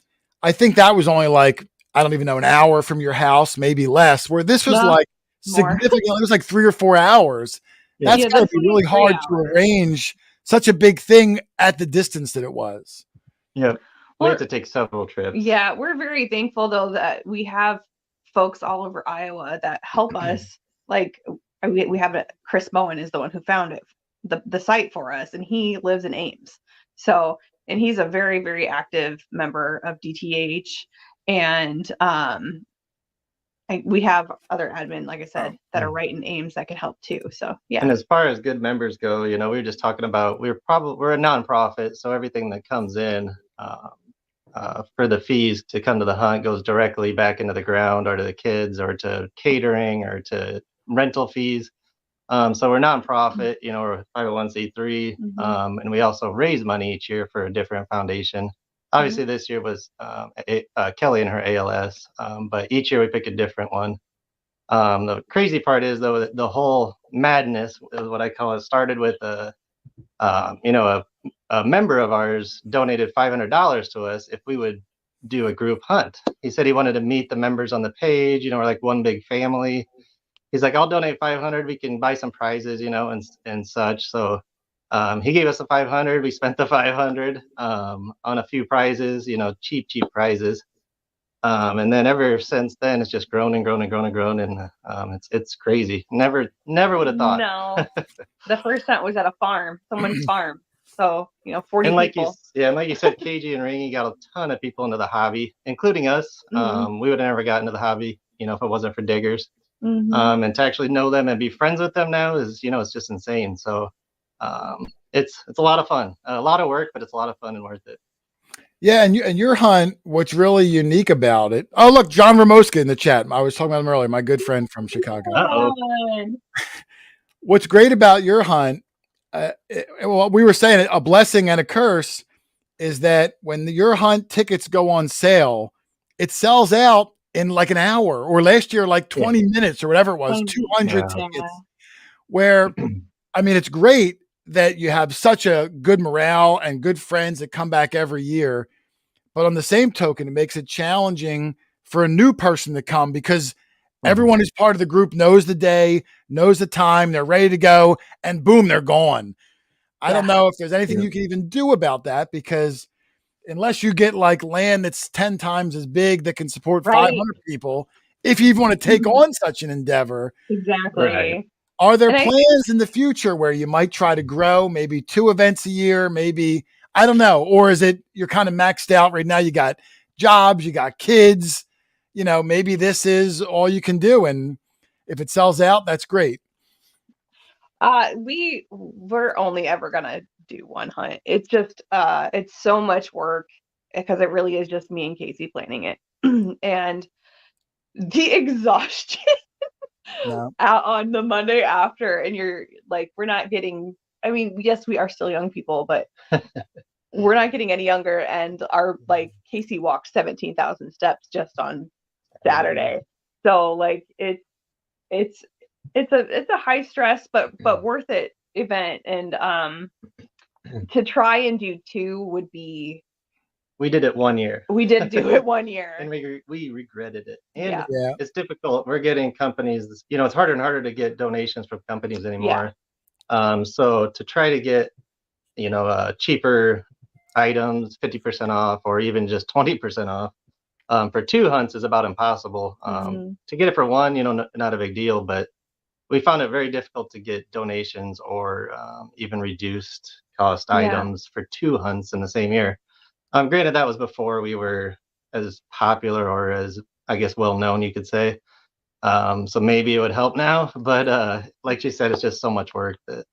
I think that was only like, I don't even know, an hour from your house, maybe less, where this was like significant. It was like 3 or 4 hours. Yeah. That's going to be really hard to arrange such a big thing at the distance that it was. Yeah. We have to take several trips. Yeah, we're very thankful though that we have folks all over Iowa that help us. Like we have Chris Moen is the one who found it, the site for us, and he lives in Ames. So, and he's a very, very active member of DTH, and we have other admin, like I said, that are right in Ames that can help too. So yeah. And as far as good members go, we were just talking about we're a nonprofit, so everything that comes in for the fees to come to the hunt goes directly back into the ground or to the kids or to catering or to rental fees. So we're nonprofit, we're 501c3, and we also raise money each year for a different foundation. Obviously, this year was Kelly and her ALS, but each year we pick a different one. The crazy part is, though, the whole madness is what I call it. Started with a member of ours donated $500 to us if we would do a group hunt. He said he wanted to meet the members on the page. We're like one big family. He's like, I'll donate $500. We can buy some prizes, and such. So he gave us the $500. We spent the $500 on a few prizes, cheap prizes. And then ever since then, it's just grown and grown and grown and grown, and it's crazy. Never would have thought. No, the first hunt was at a farm, someone's farm. So 40 and like people. And like you said, KG and Ringy got a ton of people into the hobby, including us. We would have never gotten into the hobby, if it wasn't for diggers. And to actually know them and be friends with them now is, it's just insane. So it's a lot of fun, a lot of work, but it's a lot of fun and worth it. Yeah, and your hunt, what's really unique about it. Oh, look, John Ramoska in the chat. I was talking about him earlier, my good friend from Chicago. What's great about your hunt, well, we were saying a blessing and a curse is that when your hunt tickets go on sale, it sells out in like an hour, or last year, like 20 minutes or whatever it was, 200 tickets. Where, I mean, it's great. that you have such a good morale and good friends that come back every year. But on the same token, it makes it challenging for a new person to come because everyone who's part of the group knows the day, knows the time, they're ready to go, and boom, they're gone. I don't know if there's anything you can even do about that because unless you get like land that's 10 times as big that can support 500 people, if you even want to take on such an endeavor. Exactly. Right. Are there plans in the future where you might try to grow maybe 2 events a year, maybe, I don't know, or is it you're kind of maxed out right now? You got jobs, you got kids, maybe this is all you can do. And if it sells out, that's great. We're only ever gonna do one hunt. It's just it's so much work because it really is just me and Casey planning it. And the exhaustion out on the Monday after, and you're like, we're not getting, I mean, yes, we are still young people, but we're not getting any younger. And our Casey walked 17,000 steps just on Saturday. So like it's a high stress but worth it event. And to try and do 2 would be. We did it 1 year. We did do it 1 year. And we regretted it. And it's difficult. We're getting companies, it's harder and harder to get donations from companies anymore. So to try to get, cheaper items, 50% off, or even just 20% off for 2 hunts is about impossible. To get it for 1, not a big deal, but we found it very difficult to get donations or even reduced cost items for 2 hunts in the same year. Granted, that was before we were as popular or as, I guess, well known, you could say. So maybe it would help now. But like she said, it's just so much work that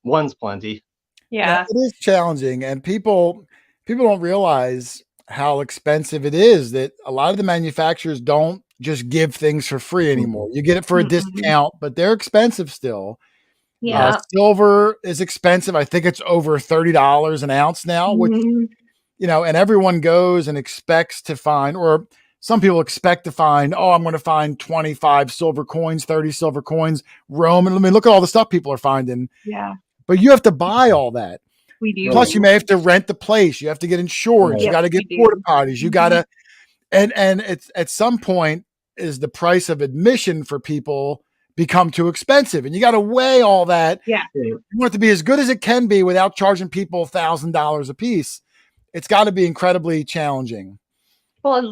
1's plenty. Yeah, it is challenging, and people don't realize how expensive it is. That a lot of the manufacturers don't just give things for free anymore. You get it for a discount, but they're expensive still. Silver is expensive. I think it's over $30 an ounce now, which and everyone goes and expects to find, or some people expect to find, I'm going to find 25 silver coins, 30 silver coins, Rome. And look at all the stuff people are finding. Yeah. But you have to buy all that. We do. Plus, you may have to rent the place. You have to get insurance. You got to get porta potties. You got to, and it's at some point is the price of admission for people become too expensive, and you got to weigh all that. Yeah. You want it to be as good as it can be without charging people $1,000 a piece. It's got to be incredibly challenging. Well, and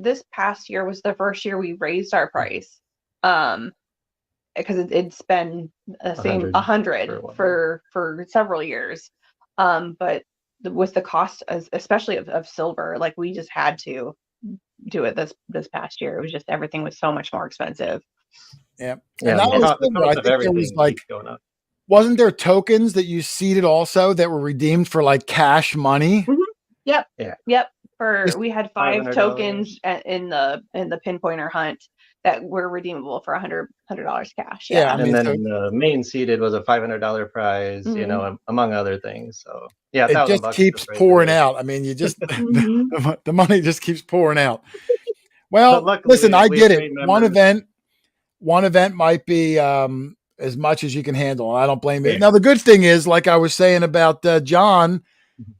this past year was the first year we raised our price, because it's been the same 100 for several years. But with the cost, especially of silver, we just had to do it this past year. It was just everything was so much more expensive. Yeah. And that was, I think there was going up. Wasn't there tokens that you seeded also that were redeemed for cash money? Mm-hmm. Yep. Yeah. Yep. We had 5 tokens in the pinpointer hunt that were redeemable for $100 cash. Yeah. And then the main seeded was a $500 prize, among other things. So yeah, it just keeps pouring out. I mean, you just the money just keeps pouring out. Well, listen, I get it. One event might be as much as you can handle, and I don't blame it. Now, the good thing is, like I was saying about John,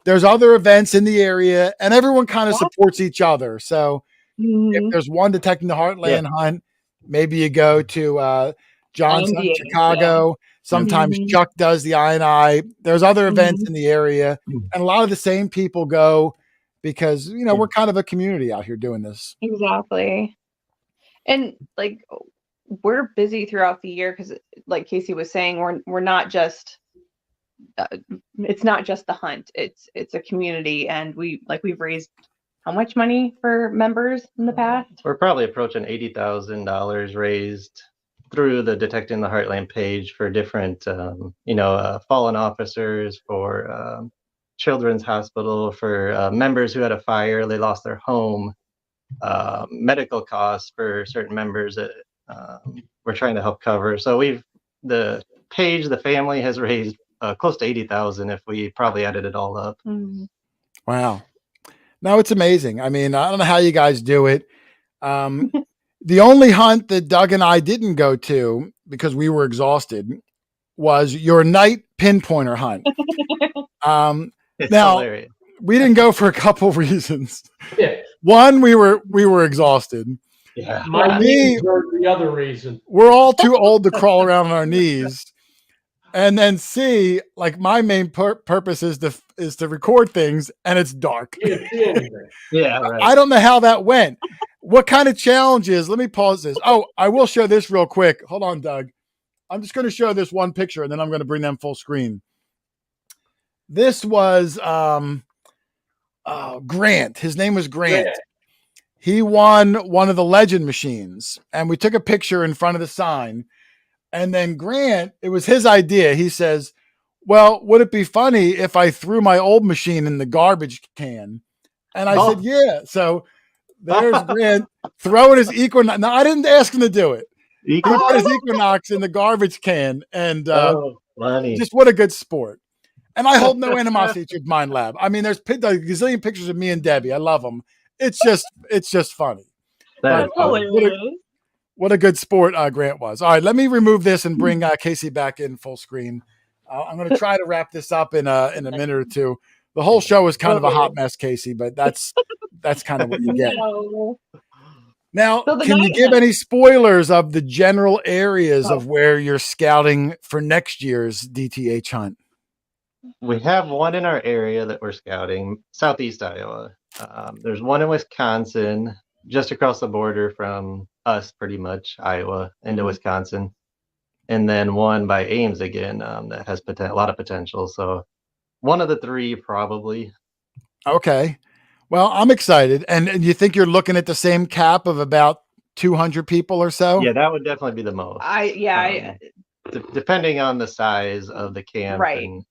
there's other events in the area, and everyone kind of supports each other. So if there's one Detecting the Heartland hunt, maybe you go to John's in Chicago. Sometimes Chuck does the I&I. There's other events in the area, and a lot of the same people go because, we're kind of a community out here doing this. Exactly. And we're busy throughout the year because, like Casey was saying, we're not just it's not just the hunt. It's a community, and we've raised how much money for members in the past? We're probably approaching $80,000 raised through the Detecting the Heartland page for different, fallen officers, for Children's Hospital, for members who had a fire, they lost their home, medical costs for certain members that we're trying to help cover. So the family has raised close to 80,000 if we probably added it all up. Wow. No, it's amazing. I mean, I don't know how you guys do it. The only hunt that Doug and I didn't go to because we were exhausted was your night pinpointer hunt. It's Now, hilarious. we didn't go for a couple reasons. Yeah. One, we were exhausted. Yeah. My Yeah. knees are the other reason. We're all too old to crawl around on our knees. And then C, like my main purpose is to record things, and it's dark. You can't see anything. Yeah, right. I don't know how that went. What kind of challenges? Let me pause this. Oh, I will show this real quick. Hold on, Doug. I'm just going to show this one picture, and then I'm going to bring them full screen. This was Grant. His name was Grant. He won one of the legend machines, and we took a picture in front of the sign. And then Grant, it was his idea. He says, well, would it be funny if I threw my old machine in the garbage can? And I said, yeah. So there's Grant throwing his Equinox. Now, I didn't ask him to do it. He put his Equinox in the garbage can. And funny. just what a good sport. And I hold no animosity to Mind Lab. I mean, there's a gazillion pictures of me and Debbie. I love them. It's just funny. That's hilarious. What a good sport Grant was. All right, let me remove this and bring Casey back in full screen. I'm going to try to wrap this up in a minute or two. The whole show is kind of a hot mess, Casey, but that's kind of what you get. Now, So can you give any spoilers of the general areas of where you're scouting for next year's DTH hunt? We have one in our area that we're scouting, southeast Iowa. There's one in Wisconsin, just across the border from us, pretty much, Iowa into Wisconsin. And then one by Ames again that has a lot of potential. So one of the three, probably. Okay. Well, I'm excited. And you think you're looking at the same cap of about 200 people or so? Yeah, that would definitely be the most. Depending on the size of the camp. Right. And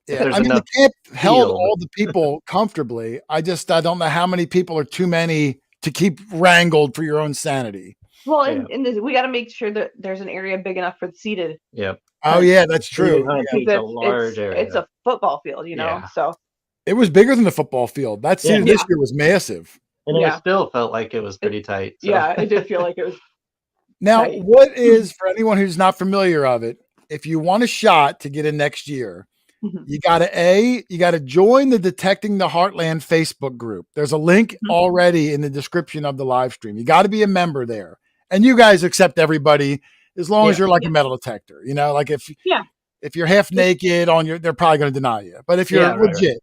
yeah, I mean, the camp held all the people comfortably. I don't know how many people are too many to keep wrangled for your own sanity. Well, and we got to make sure that there's an area big enough for the seated. Yep. Oh yeah, that's true. It's a large area. It's a football field, you know. Yeah. So it was bigger than the football field. That seated this year was massive. And it still felt like it was pretty tight. So. Yeah, it did feel like it was. Now, tight. what is, for anyone who's not familiar of it, if you want a shot to get in next year, you got to join the Detecting the Heartland Facebook group. There's a link already in the description of the live stream. You got to be a member there. And you guys accept everybody as long as you're like a metal detector. You know, like if you're half naked they're probably going to deny you. But if you're legit,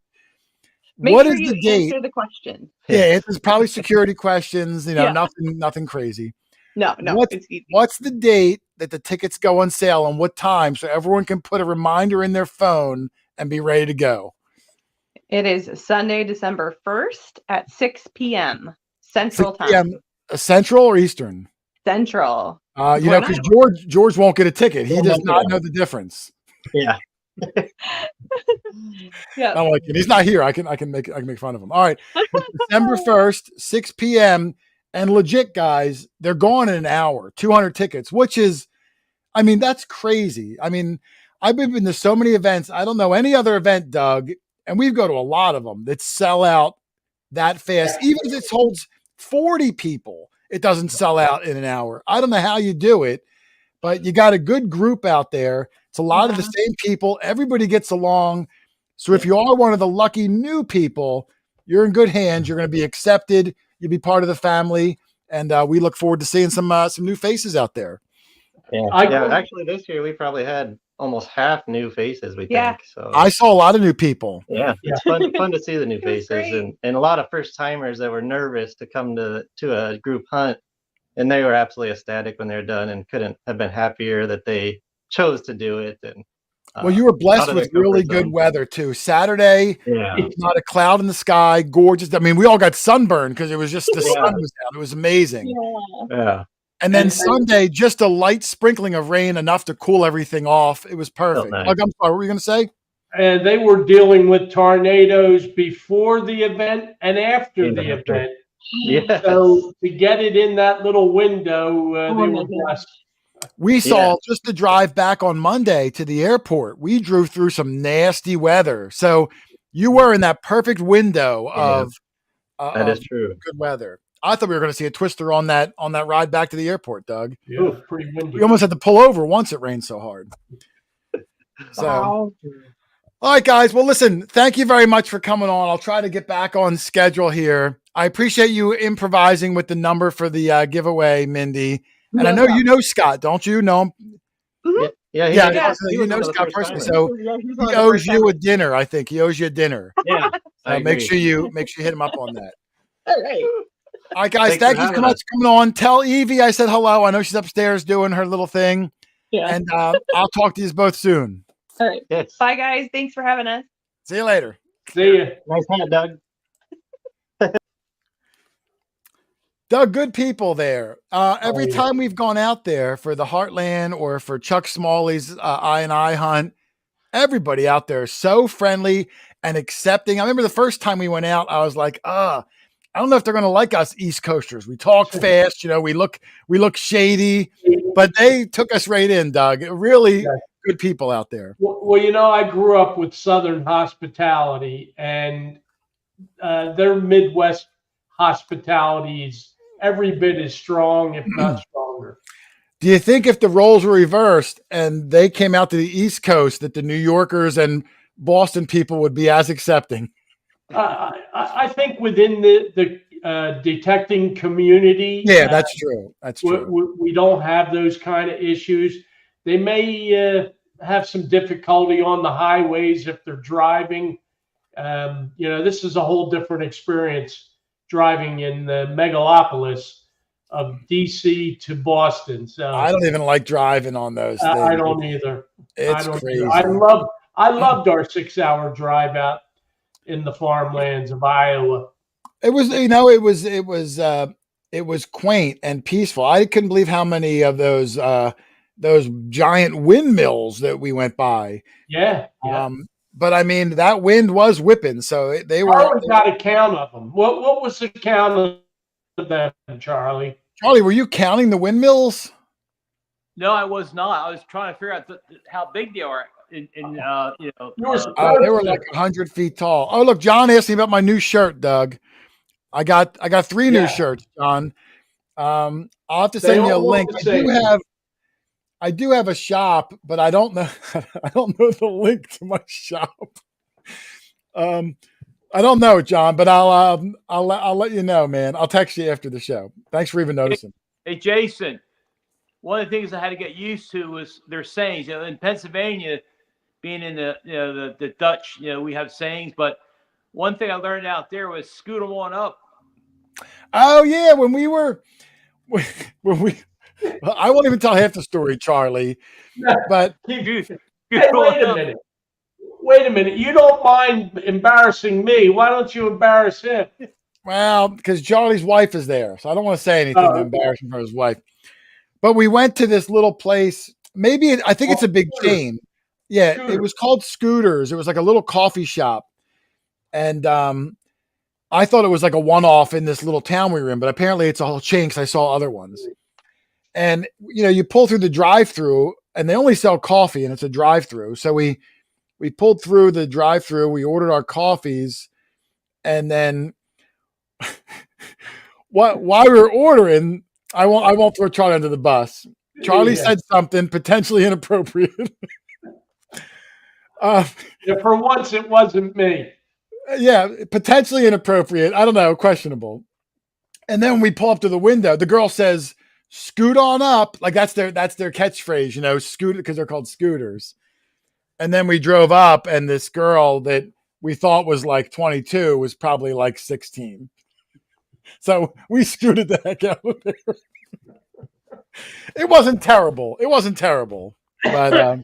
what is the date? Answer the question. Yeah, it's probably security questions. You know, nothing crazy. No, it's easy. What's the date that the tickets go on sale and what time so everyone can put a reminder in their phone and be ready to go? It is Sunday, December 1st at 6 p.m. Central Time. Central or Eastern? Central. You know, because George won't get a ticket. He does not know the difference. Yeah. Yeah. I'm like, he's not here. I can make fun of him. All right. December 1st, 6 p.m. And legit, guys, they're gone in an hour. 200 tickets, which is, I mean, that's crazy. I mean, I've been to so many events. I don't know any other event, Doug, and we go to a lot of them that sell out that fast. Even if it holds 40 people, it doesn't sell out in an hour. I don't know how you do it, but you got a good group out there. It's a lot of the same people. Everybody gets along. So if you are one of the lucky new people, you're in good hands. You're going to be accepted. You'll be part of the family. And we look forward to seeing some new faces out there. Yeah. Actually, this year we probably had almost half new faces, we think. So I saw a lot of new people. Yeah, it's fun to see the new faces and a lot of first timers that were nervous to come to a group hunt, and they were absolutely ecstatic when they were done and couldn't have been happier that they chose to do it. And well, you were blessed with really good weather too. Saturday, not a cloud in the sky, gorgeous. I mean, we all got sunburned because it was just the sun was out. It was amazing. Yeah. And then Sunday, just a light sprinkling of rain, enough to cool everything off. It was perfect. Nice. I'm sorry, what were you going to say? And they were dealing with tornadoes before the event and after the event. Yeah. So to get it in that little window, they were blessed. We saw just the drive back on Monday to the airport. We drove through some nasty weather. So you were in that perfect window of that is true. Good weather. I thought we were going to see a twister on that ride back to the airport, Doug. Yeah, pretty windy. We almost had to pull over once it rained so hard. So, Wow. all right, guys. Well, listen, thank you very much for coming on. I'll try to get back on schedule here. I appreciate you improvising with the number for the giveaway, Mindy. And I know you know Scott, don't you? Know him? Yeah, Yeah, he Yeah. you know was Scott one of the personally, first so timers. Yeah, he's one he of the owes first you a timers. dinner. I think he owes you a dinner. Yeah, I Make agree. sure you hit him up on that. All right. All right, guys. Thanks Thank for you so having much us. for coming on. Tell Evie I said hello. I know she's upstairs doing her little thing. Yeah. And I'll talk to you both soon. All right. Yes. Bye, guys. Thanks for having us. See you later. See ya. Nice hat, Doug. Doug, good people there. Every time we've gone out there for the Heartland or for Chuck Smalley's I hunt, everybody out there is so friendly and accepting. I remember the first time we went out, I was like, I don't know if they're going to like us East Coasters. We talk fast, we look shady, but they took us right in, Doug. Really good people out there. Well, I grew up with Southern hospitality, and their Midwest hospitality is every bit as strong, if not stronger. Do you think if the roles were reversed and they came out to the East Coast, that the New Yorkers and Boston people would be as accepting? I think within the detecting community, yeah, that's true. That's true. We don't have those kind of issues. They may have some difficulty on the highways if they're driving. This is a whole different experience driving in the megalopolis of DC to Boston. So I don't even like driving on those things. I don't either. It's crazy. I loved our 6-hour drive out in the farmlands of Iowa. It was, it was quaint and peaceful. I couldn't believe how many of those giant windmills that we went by. Yeah. But I mean, that wind was whipping, so they were. Charlie got a count of them. What was the count of them, Charlie? Charlie, were you counting the windmills? No, I was not. I was trying to figure out how big they are. They were like 100 feet tall. Oh, look, John asked me about my new shirt, Doug. I got 3 new shirts, John. I'll have to send you a link. I do have a shop, but I don't know. I don't know the link to my shop. I don't know, John, but I'll let you know, man. I'll text you after the show. Thanks for even noticing. Hey, Jason. One of the things I had to get used to was their sayings. In Pennsylvania, being in the Dutch, we have sayings. But one thing I learned out there was scoot them on up. Oh yeah, when we I won't even tell half the story, Charlie. But hey, wait a minute. You don't mind embarrassing me. Why don't you embarrass him? Well, because Charlie's wife is there, so I don't want to say anything to embarrass him for his wife. But we went to this little place. I think it's a big chain. Yeah, Scooters. It was called Scooters. It was like a little coffee shop. And I thought it was like a one-off in this little town we were in, but apparently it's a whole chain because I saw other ones. And, you pull through the drive-through, and they only sell coffee, and it's a drive-through. So we pulled through the drive-through. We ordered our coffees, and then while we were ordering, I won't throw Charlie under the bus. Charlie said something potentially inappropriate. For once, it wasn't me. Yeah, potentially inappropriate. I don't know, questionable. And then when we pull up to the window, the girl says, "Scoot on up." Like that's their catchphrase, scoot, because they're called scooters. And then we drove up, and this girl that we thought was like 22 was probably like 16. So we scooted the heck out of there. It wasn't terrible. But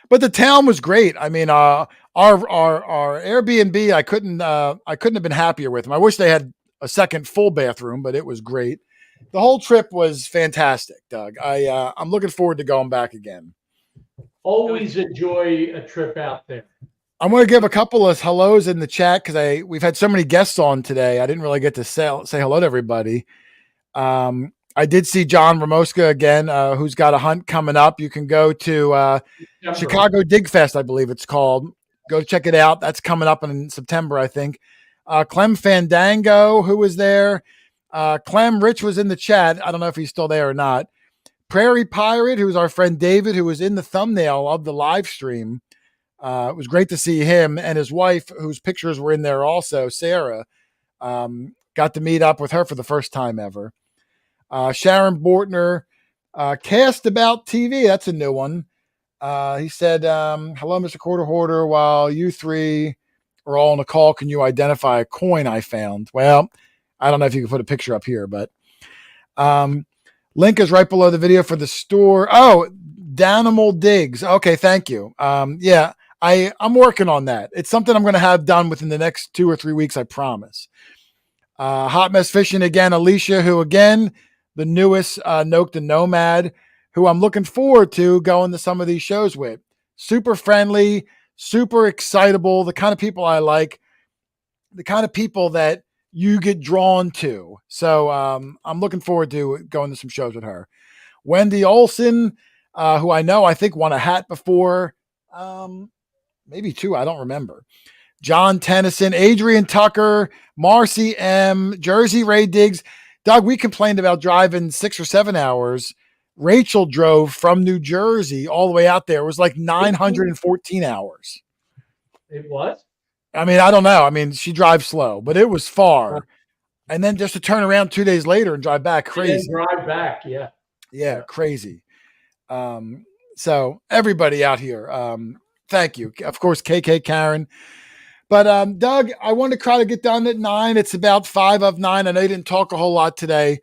but the town was great. I mean, our Airbnb, I couldn't have been happier with them. I wish they had a second full bathroom, but it was great. The whole trip was fantastic, Doug. I'm looking forward to going back again. Always enjoy a trip out there. I'm going to give a couple of hellos in the chat because we've had so many guests on today. I didn't really get to say hello to everybody. I did see John Ramoska again, who's got a hunt coming up. You can go to Chicago Dig Fest, I believe it's called. Go check it out. That's coming up in September, I think. Clem Fandango, who was there. Clem Rich was in the chat. I don't know if he's still there or not. Prairie Pirate, who's our friend David, who was in the thumbnail of the live stream. It was great to see him and his wife, whose pictures were in there also, Sarah. Got to meet up with her for the first time ever. Sharon Bortner, Cast About TV. That's a new one. He said, hello, Mr. Quarter Hoarder. While you three are all on a call, can you identify a coin I found? Well, I don't know if you can put a picture up here, but link is right below the video for the store. Oh, Danimal Digs. Okay, thank you. Yeah, I'm working on that. It's something I'm going to have done within the next 2 or 3 weeks, I promise. Hot Mess Fishing again, Alicia, who again, the newest Nokta Nomad, who I'm looking forward to going to some of these shows with. Super friendly, super excitable, the kind of people I like, the kind of people that you get drawn to. So I'm looking forward to going to some shows with her. Wendy Olson, who I think won a hat before, maybe 2, I don't remember. John Tennyson, Adrian Tucker, Marcy M, Jersey Ray Diggs. Doug, we complained about driving 6 or 7 hours. Rachel drove from New Jersey all the way out there. It was like 914 hours. It was? I mean, I don't know. I mean, she drives slow, but it was far. And then just to turn around 2 days later and drive back, crazy. Drive back, yeah. Yeah, crazy. So everybody out here, thank you. Of course, KK Karen. But Doug, I want to try to get done at 9. It's about 5 of 9. I know you didn't talk a whole lot today.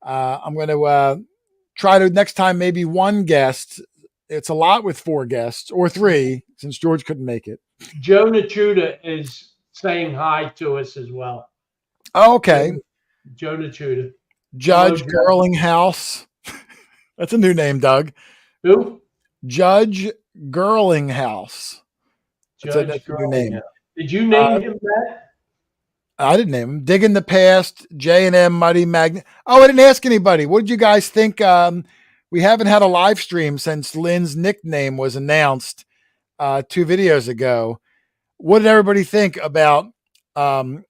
I'm going to try to next time maybe 1 guest. It's a lot with 4 guests or 3 since George couldn't make it. Joe Nachuda is saying hi to us as well. Oh, okay. Joe Nachuda. Judge Hello, Girlinghouse. That's a new name, Doug. Who? Judge Girlinghouse. Judge That's a new name. Did you name him that? I didn't name him. Digging the Past, J&M, Muddy Magnet. Oh, I didn't ask anybody. What did you guys think? We haven't had a live stream since Lynn's nickname was announced 2 videos ago. What did everybody think about Lindiana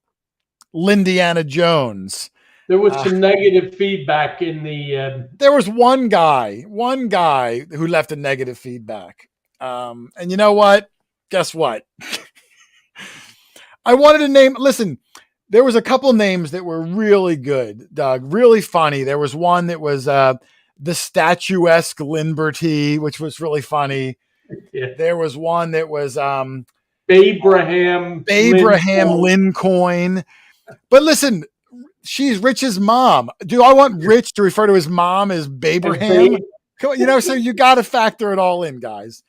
Jones? There was some negative feedback in the... There was one guy who left a negative feedback. And you know what? Guess what? I wanted to name, listen, there was a couple names that were really good, Doug, really funny. There was one that was the statuesque Linberty, which was really funny. Yeah. There was one that was Abraham Lincoln. But listen, she's Rich's mom. Do I want Rich to refer to his mom as Babraham? So you got to factor it all in, guys.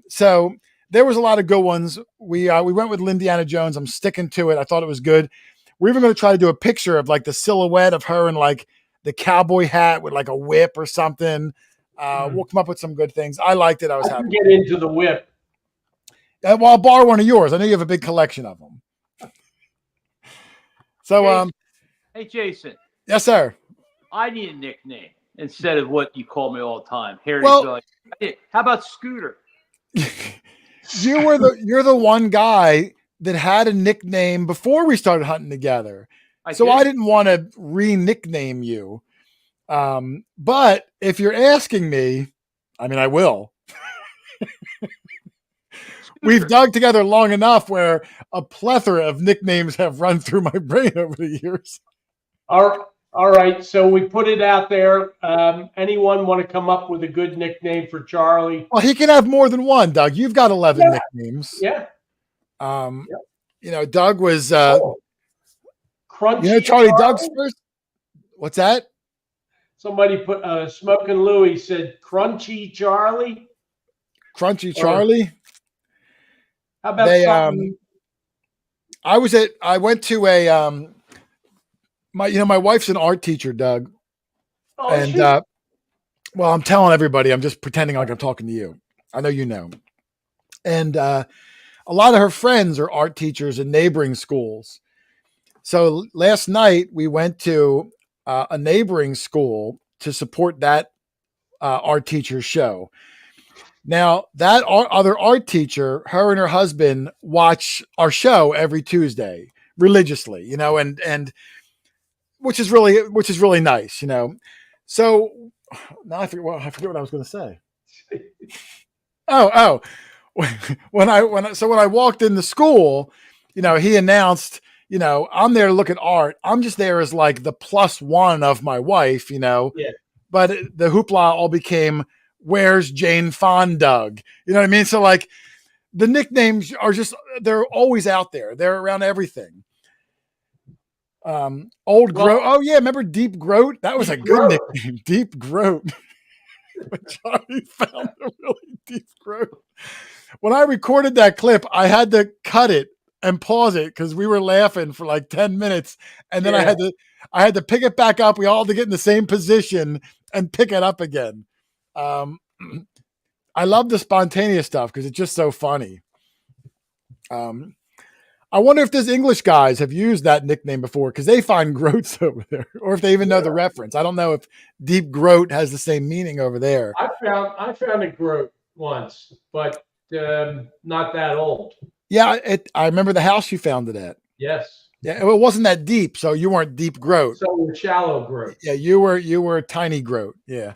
So there was a lot of good ones. We went with Lindiana Jones. I'm sticking to it. I thought it was good. We're even going to try to do a picture of like the silhouette of her in like the cowboy hat with like a whip or something. We'll come up with some good things. I liked it. I was happy. Get into the whip. Well, I'll borrow one of yours. I know you have a big collection of them. So, hey, Jason. Yes, sir. I need a nickname instead of what you call me all the time. Well, how about Scooter? You're the one guy that had a nickname before we started hunting together. I didn't want to re-nickname you. But if you're asking me, I mean, I will. We've dug together long enough where a plethora of nicknames have run through my brain over the years. All right. So we put it out there. Anyone want to come up with a good nickname for Charlie? Well, he can have more than one, Doug. You've got 11 nicknames. Yeah. Doug was Crunchy. Charlie Doug's first. What's that? Somebody put Smoking Louie said Crunchy Charlie. Crunchy Charlie. How about something? I went to a my wife's an art teacher, Doug. Oh, and well, I'm telling everybody, I'm just pretending like I'm talking to you. I know you know. And a lot of her friends are art teachers in neighboring schools. So last night we went to a neighboring school to support that art teacher's show. Now, that other art teacher, her and her husband watch our show every Tuesday religiously, and which is really nice, So now I forget what I was going to say. Oh, when I walked into school, he announced, I'm there to look at art. I'm just there as like the +1 of my wife, Yeah. but the hoopla all became, where's Jane Fondug? You know what I mean? So like the nicknames are just, they're always out there. They're around everything. Old Groat. Oh yeah. Remember Deep Groat? That was a good nickname. Deep Groat. But Charlie found a really deep Groat. When I recorded that clip, I had to cut it and pause it because we were laughing for like 10 minutes. And then I had to pick it back up. We all had to get in the same position and pick it up again. I love the spontaneous stuff because it's just so funny. I wonder if those English guys have used that nickname before because they find groats over there, or if they even know the reference. I don't know if Deep Groat has the same meaning over there. I found a groat once, but not that old. Yeah, I remember the house you found it at. Yes. Yeah, it wasn't that deep, so you weren't Deep Groat. So we're shallow groat. Yeah, you were Tiny Groat. Yeah.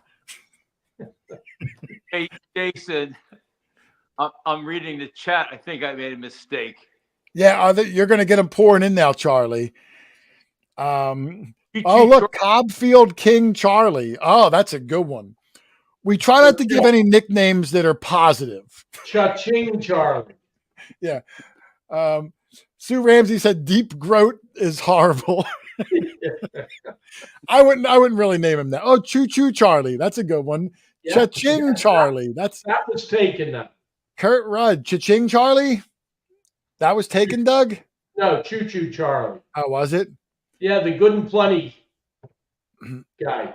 Hey, Jason, I'm reading the chat. I think I made a mistake. Yeah, you're going to get them pouring in now, Charlie. Oh, look, Cobfield King Charlie. Oh, that's a good one. We try not to give any nicknames that are positive. Cha-ching Charlie. Yeah. Sue Ramsey said Deep Groat is horrible. I wouldn't really name him that. Oh, Choo Choo Charlie. That's a good one. Yeah. Cha-ching Charlie. That was taken now. Kurt Rudd. Cha-ching Charlie? That was taken, Doug? No, Choo Choo Charlie. Oh, was it? Yeah, the Good and Plenty guy.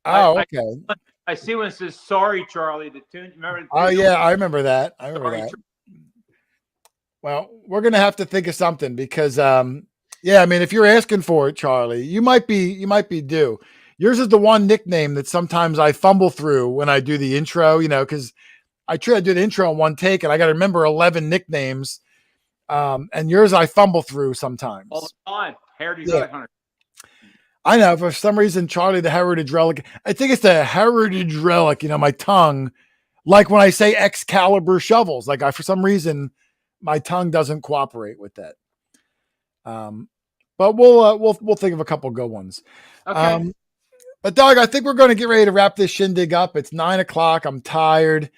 Oh, okay. I see when it says "Sorry, Charlie." The tune. Remember? Oh yeah, I remember that. Well, we're gonna have to think of something because, yeah, I mean, if you're asking for it, Charlie, you might be due. Yours is the one nickname that sometimes I fumble through when I do the intro, because I try to do the intro in one take and I got to remember 11 nicknames. And yours I fumble through sometimes. All the time. Heritage Hunter. I know, for some reason, Charlie the Heritage Relic. I think it's the Heritage Relic, my tongue. Like when I say Excalibur shovels, like for some reason, my tongue doesn't cooperate with that. But we'll think of a couple good ones. Okay. But Doug, I think we're going to get ready to wrap this shindig up. It's 9:00. I'm tired.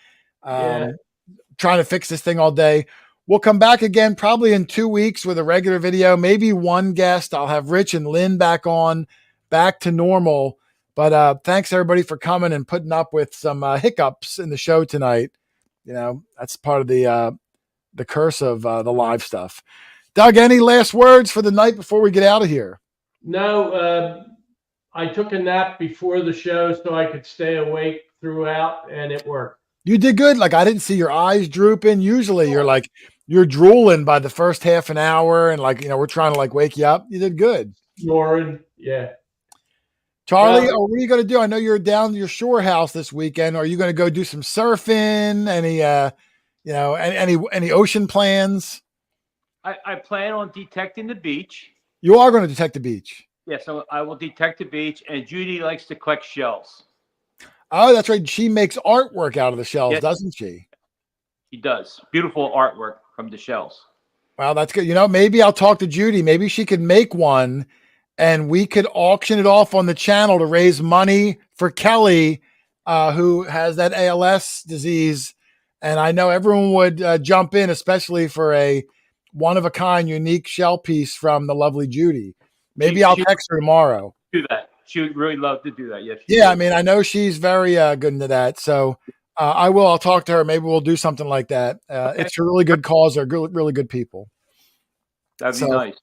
Trying to fix this thing all day. We'll come back again probably in 2 weeks with a regular video, maybe one guest. I'll have Rich and Lynn back to normal. But thanks everybody for coming and putting up with some hiccups in the show tonight. That's part of the curse of the live stuff. Doug, any last words for the night before we get out of here? No, I took a nap before the show so I could stay awake throughout, and it worked. You did good. Like, I didn't see your eyes drooping. Usually you're drooling by the first half an hour and we're trying to wake you up. You did good. Snoring. Yeah. Charlie, what are you going to do? I know you're down to your shore house this weekend. Are you going to go do some surfing? Any ocean plans? I plan on detecting the beach. You are going to detect the beach. Yeah, so I will detect the beach, and Judy likes to collect shells. Oh, that's right. She makes artwork out of the shells, doesn't she? She does. Beautiful artwork from the shells. Wow, that's good. Maybe I'll talk to Judy. Maybe she could make one and we could auction it off on the channel to raise money for Kelly, who has that ALS disease. And I know everyone would jump in, especially for a one-of-a-kind unique shell piece from the lovely Judy. Maybe I'll text her tomorrow. Do that. She would really love to do that. Yes. Yeah, I mean, I know she's very good into that. So I will. I'll talk to her. Maybe we'll do something like that. Okay. It's a really good cause. They're really good people. That'd be nice.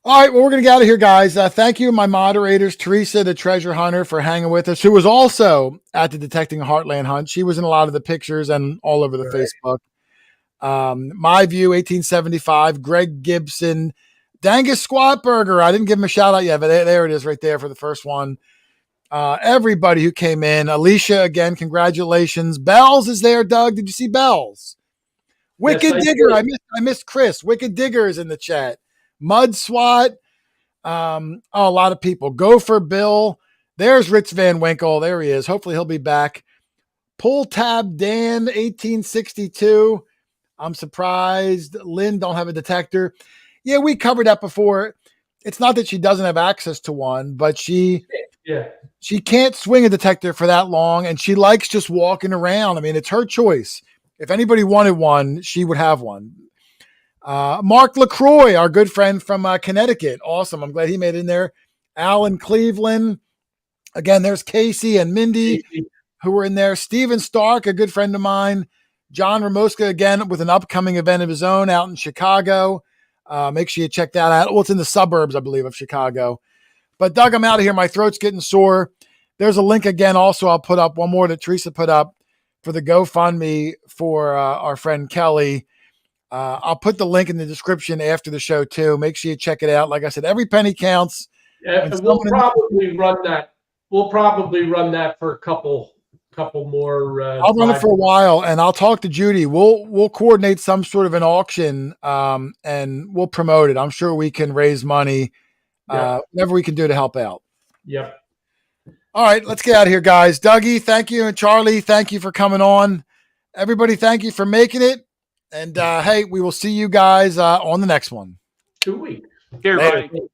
All right. Well, we're going to get out of here, guys. Thank you, my moderators, Teresa, the treasure hunter, for hanging with us, who was also at the Detecting the Heartland hunt. She was in a lot of the pictures and all over the Facebook. My View, 1875, Greg Gibson, Dangus Squat Burger. I didn't give him a shout out yet, but there it is right there for the first one. Everybody who came in. Alicia, again, congratulations. Bells is there, Doug. Did you see Bells? Wicked Digger. I missed Chris. Wicked Digger is in the chat. Mud Swat. A lot of people. Gopher Bill. There's Rich Van Winkle. There he is. Hopefully he'll be back. Pull tab Dan 1862. I'm surprised Lynn don't have a detector. Yeah, we covered that before. It's not that she doesn't have access to one, but she can't swing a detector for that long, and she likes just walking around. I mean, it's her choice. If anybody wanted one, she would have one. Mark LaCroix, our good friend from Connecticut. Awesome. I'm glad he made it in there. Alan Cleveland. Again, there's Casey and Mindy who were in there. Steven Stark, a good friend of mine. John Ramoska, again, with an upcoming event of his own out in Chicago. Make sure you check that out. Well, it's in the suburbs, I believe, of Chicago. But Doug, I'm out of here. My throat's getting sore. There's a link again. Also, I'll put up one more that Teresa put up for the GoFundMe for our friend Kelly. I'll put the link in the description after the show too. Make sure you check it out. Like I said, every penny counts. And we'll probably run that. We'll probably run that for a couple more. I'll run it for a while, and I'll talk to Judy. We'll coordinate some sort of an auction, and we'll promote it. I'm sure we can raise money, whatever we can do to help out. Yep. All right, let's get out of here, guys. Dougie, thank you, and Charlie, thank you for coming on. Everybody, thank you for making it. And hey, we will see you guys on the next one. 2 weeks. Here, everybody.